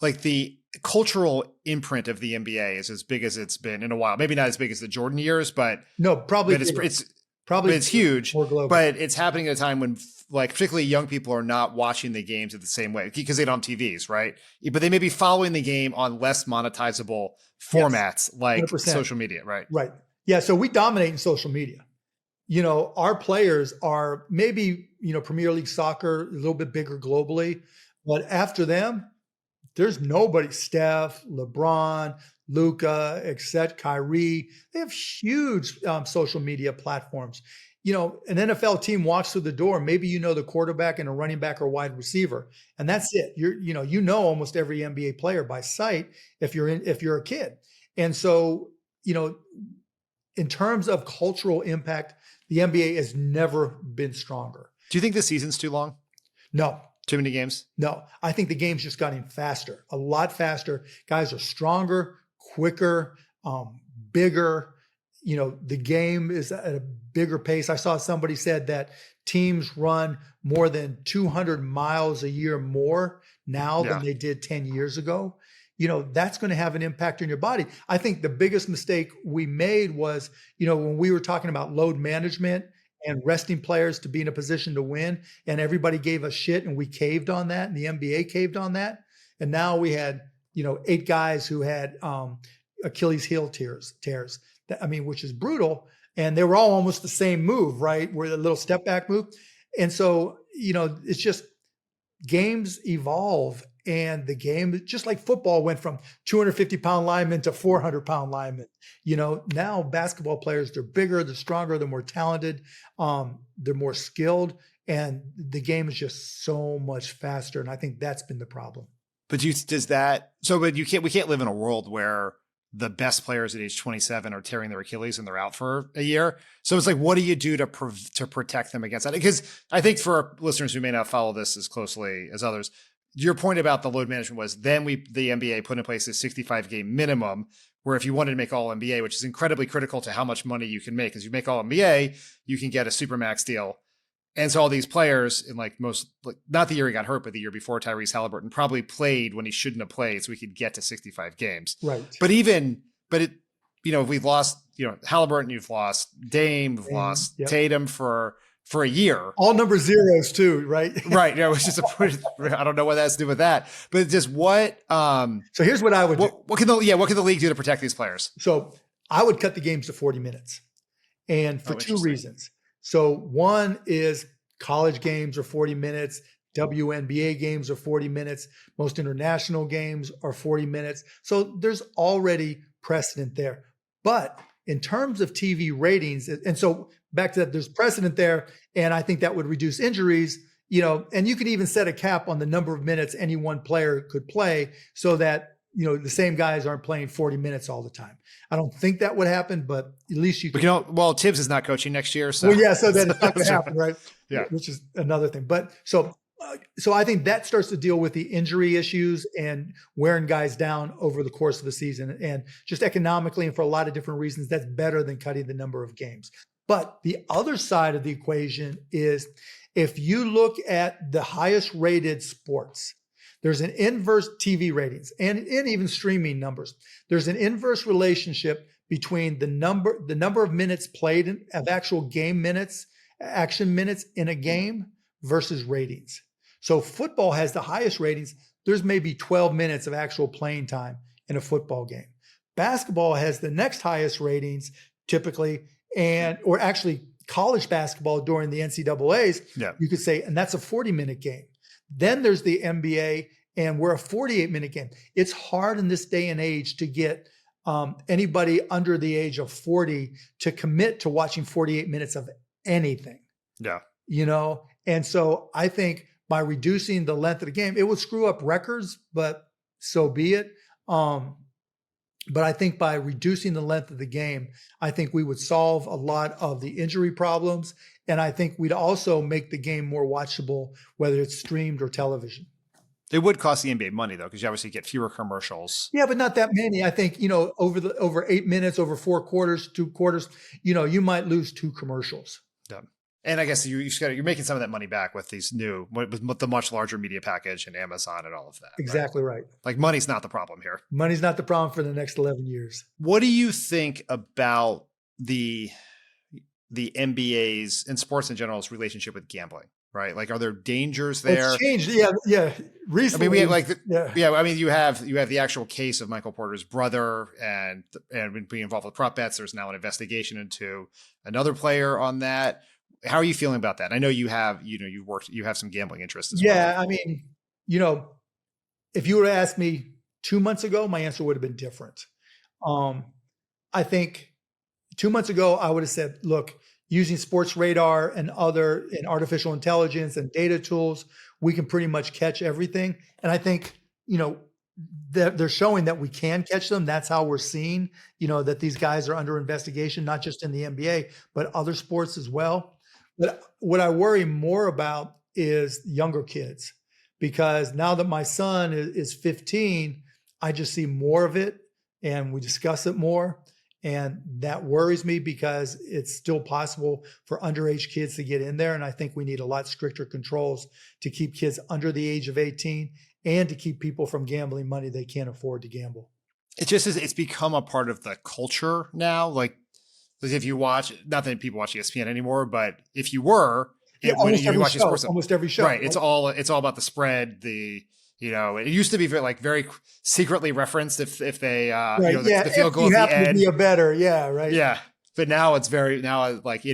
like the cultural imprint of the NBA is as big as it's been in a while. Maybe not as big as the Jordan years, but no, probably it's huge. But it's happening at a time when, like, particularly young people are not watching the games in the same way because they don't have TVs, right? But they may be following the game on less monetizable formats, like 100%. Social media, right? Right. Yeah. So we dominate in social media. Our players are maybe, Premier League soccer, a little bit bigger globally, but after them, there's nobody. Steph, LeBron, Luka, etc., Kyrie. They have huge social media platforms. An NFL team walks through the door. Maybe the quarterback and a running back or wide receiver, and that's it. You're almost every NBA player by sight if you're a kid. And so in terms of cultural impact, the NBA has never been stronger. Do you think the season's too long? No. Too many games? No, I think the game's just gotten faster, a lot faster. Guys are stronger, quicker, bigger. The game is at a bigger pace. I saw somebody said that teams run more than 200 miles a year more now than they did 10 years ago. That's going to have an impact on your body. I think the biggest mistake we made was, when we were talking about load management and resting players to be in a position to win, and everybody gave us shit and we caved on that and the NBA caved on that. And now we had, 8 guys who had Achilles heel tears, which is brutal. And they were all almost the same move, right? Where the little step back move. And so, it's just games evolve And the game, just like football, went from 250-pound linemen to 400-pound linemen. Now basketball players, they're bigger, they're stronger, they're more talented, they're more skilled, and the game is just so much faster. And I think that's been the problem. But we can't live in a world where the best players at age 27 are tearing their Achilles and they're out for a year. So it's like, what do you do to protect them against that? Because I think for our listeners who may not follow this as closely as others, your point about the load management was then the NBA put in place this 65 game minimum, where if you wanted to make all NBA, which is incredibly critical to how much money you can make, because you make all NBA, you can get a supermax deal. And so all these players in not the year he got hurt, but the year before, Tyrese Halliburton probably played when he shouldn't have played, so we could get to 65 games. Right. We've lost, Halliburton, you've lost Dame, you've lost Tatum for a year. All number zeros too, right? Right. It's just I don't know what that has to do with that, but just what. So here's what I would do. What can the league do to protect these players? So I would cut the games to 40 minutes, and for two reasons. So one is college games are 40 minutes. WNBA games are 40 minutes. Most international games are 40 minutes. So there's already precedent there. But in terms of TV ratings, and so back to that, there's precedent there. And I think that would reduce injuries, and you could even set a cap on the number of minutes any one player could play so that, the same guys aren't playing 40 minutes all the time. I don't think that would happen, but at least you can. Tibbs is not coaching next year. So, so then it's not going to happen, right? Yeah. Which is another thing. But so I think that starts to deal with the injury issues and wearing guys down over the course of the season. And just economically and for a lot of different reasons, that's better than cutting the number of games. But the other side of the equation is if you look at the highest rated sports, there's an inverse TV ratings and even streaming numbers. There's an inverse relationship between the number of minutes played of actual game minutes, action minutes in a game versus ratings. So football has the highest ratings. There's maybe 12 minutes of actual playing time in a football game. Basketball has the next highest ratings typically, or actually college basketball during the NCAAs, you could say, and that's a 40-minute game. Then there's the NBA, and we're a 48-minute game. It's hard in this day and age to get anybody under the age of 40 to commit to watching 48 minutes of anything. Yeah. And so I think by reducing the length of the game, it would screw up records, but so be it. But I think by reducing the length of the game, I think we would solve a lot of the injury problems. And I think we'd also make the game more watchable, whether it's streamed or television. It would cost the NBA money though, because you obviously get fewer commercials. Yeah, but not that many. I think, over 8 minutes, over 4 quarters, 2 quarters, you might lose 2 commercials. Yeah. And I guess you're making some of that money back with these with the much larger media package and Amazon and all of that. Exactly right. Like money's not the problem here. Money's not the problem for the next 11 years. What do you think about the NBA's and sports in general's relationship with gambling? Right? Like, are there dangers there? It's changed. Yeah. Recently, I mean, we have I mean, you have the actual case of Michael Porter's brother and being involved with prop bets. There's now an investigation into another player on that. How are you feeling about that? I know you have some gambling interests as well. Yeah. I mean, if you were to ask me 2 months ago, my answer would have been different. I think 2 months ago, I would have said, look, using sports radar and artificial intelligence and data tools, we can pretty much catch everything. And I think, they're showing that we can catch them. That's how we're seeing, that these guys are under investigation, not just in the NBA, but other sports as well. But what I worry more about is younger kids, because now that my son is 15, I just see more of it and we discuss it more. And that worries me because it's still possible for underage kids to get in there. And I think we need a lot stricter controls to keep kids under the age of 18 and to keep people from gambling money they can't afford to gamble. It's become a part of the culture now. Like if you watch, not that people watch ESPN anymore, but if you were, almost every show. Right. It's all about the spread, it used to be very secretly referenced if they, the field goal at the end. To be a better, right. Yeah. But now it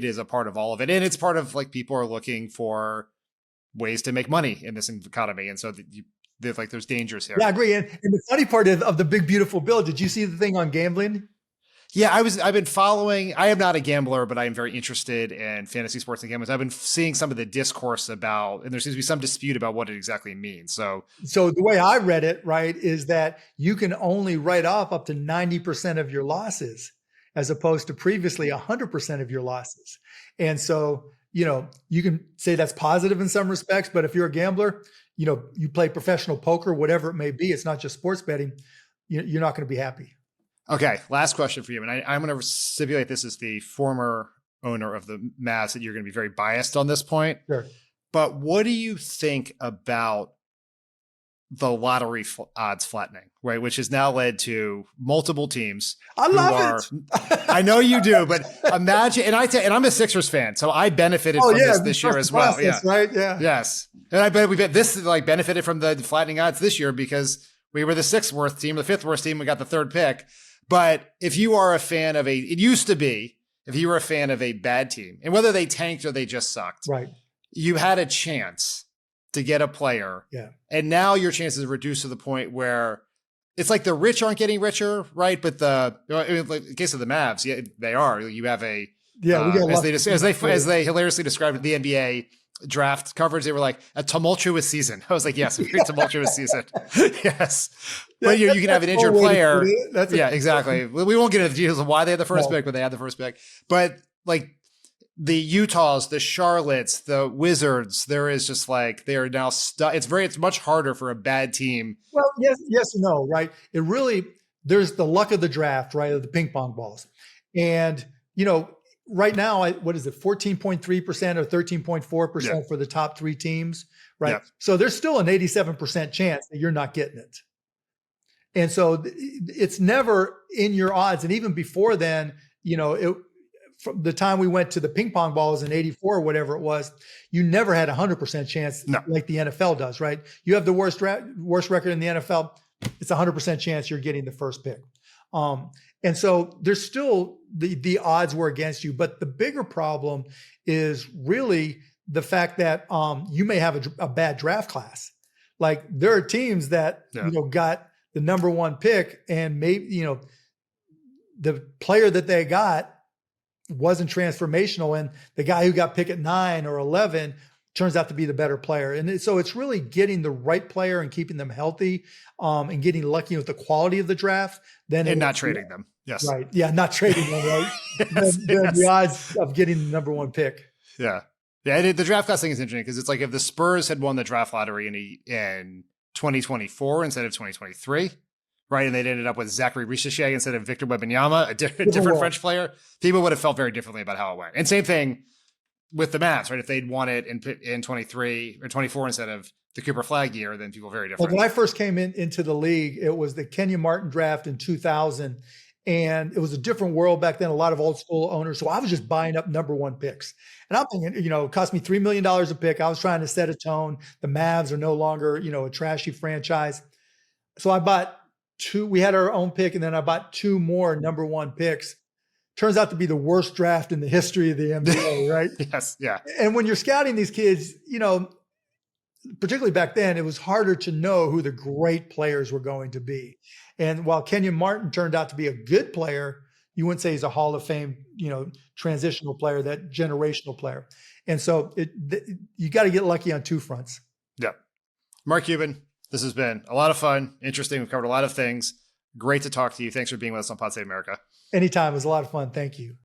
is a part of all of it. And it's part of people are looking for ways to make money in this economy. And so there's dangers here. Yeah, I agree. And the funny part of the big, beautiful bill, did you see the thing on gambling? Yeah, I've been following. I am not a gambler, but I am very interested in fantasy sports and gambling. I've been seeing some of the discourse about, and there seems to be some dispute about what it exactly means. So the way I read it, right, is that you can only write off up to 90% of your losses, as opposed to previously 100% of your losses. And so, you can say that's positive in some respects, but if you're a gambler, you play professional poker, whatever it may be, it's not just sports betting, you're not going to be happy. Okay, last question for you. And I'm going to stipulate this as the former owner of the Mavs that you're going to be very biased on this point. Sure. But what do you think about the lottery odds flattening, right? Which has now led to multiple teams. I love it. I know you do, but imagine, and I'm a Sixers fan, so I benefited from this year as well. Process, yeah. Right. Yeah. Yes. And I bet this benefited from the flattening odds this year because we were the sixth worst team, the fifth worst team. We got the third pick. But if you are a fan of it used to be, if you were a fan of a bad team, and whether they tanked or they just sucked, right, you had a chance to get a player. Yeah. And now your chances are reduced to the point where it's like the rich aren't getting richer, right? But in the case of the Mavs, yeah, they are. You have a we got as they hilariously described it, the NBA draft coverage, they were like a tumultuous season. I was like, yes, a very tumultuous season. Yes. But you can have an injured player. Exactly. We won't get into the details of why they had the first pick, but they had the first pick. But like the Utahs, the Charlottes, the Wizards, there is just they are now stuck. It's much harder for a bad team. Well, yes and no, right? It really, there's the luck of the draft, right? Of the ping pong balls. And, right now, what is it, 14.3% or 13.4% for the top three teams, right? Yeah. So there's still an 87% chance that you're not getting it. And so it's never in your odds. And even before then, from the time we went to the ping pong balls in 84 or whatever it was, you never had 100% chance like the NFL does, right? You have the worst record in the NFL. It's 100% chance you're getting the first pick. And so there's still the odds were against you, but the bigger problem is really the fact that you may have a bad draft class. Like there are teams that got the number one pick, and maybe the player that they got wasn't transformational, and the guy who got picked at 9 or 11 turns out to be the better player. And so it's really getting the right player and keeping them healthy, and getting lucky with the quality of the draft. And not trading them. Yes. Right. Yeah. Not trading them. Right. The odds of getting the number one pick. Yeah. Yeah. The draft class thing is interesting because it's like if the Spurs had won the draft lottery in 2024 instead of 2023, right? And they'd ended up with Zachary Richichet instead of Victor Wembanyama, a different French player, people would have felt very differently about how it went. And same thing with the Mavs, right? If they'd won it in 23 or 24 instead of the Cooper Flag year, then people very different. Well, when I first came into the league, it was the Kenyon Martin draft in 2000. And it was a different world back then, a lot of old school owners. So I was just buying up number one picks. And I'm thinking, it cost me $3 million a pick. I was trying to set a tone. The Mavs are no longer, a trashy franchise. So I bought two. We had our own pick, and then I bought two more number one picks. Turns out to be the worst draft in the history of the NBA, right? Yes, yeah. And when you're scouting these kids, particularly back then, it was harder to know who the great players were going to be. And while Kenyon Martin turned out to be a good player, you wouldn't say he's a Hall of Fame, transitional player, that generational player. And so you got to get lucky on two fronts. Yeah. Mark Cuban, this has been a lot of fun, interesting. We've covered a lot of things. Great to talk to you. Thanks for being with us on Pod Save America. Anytime. It was a lot of fun. Thank you.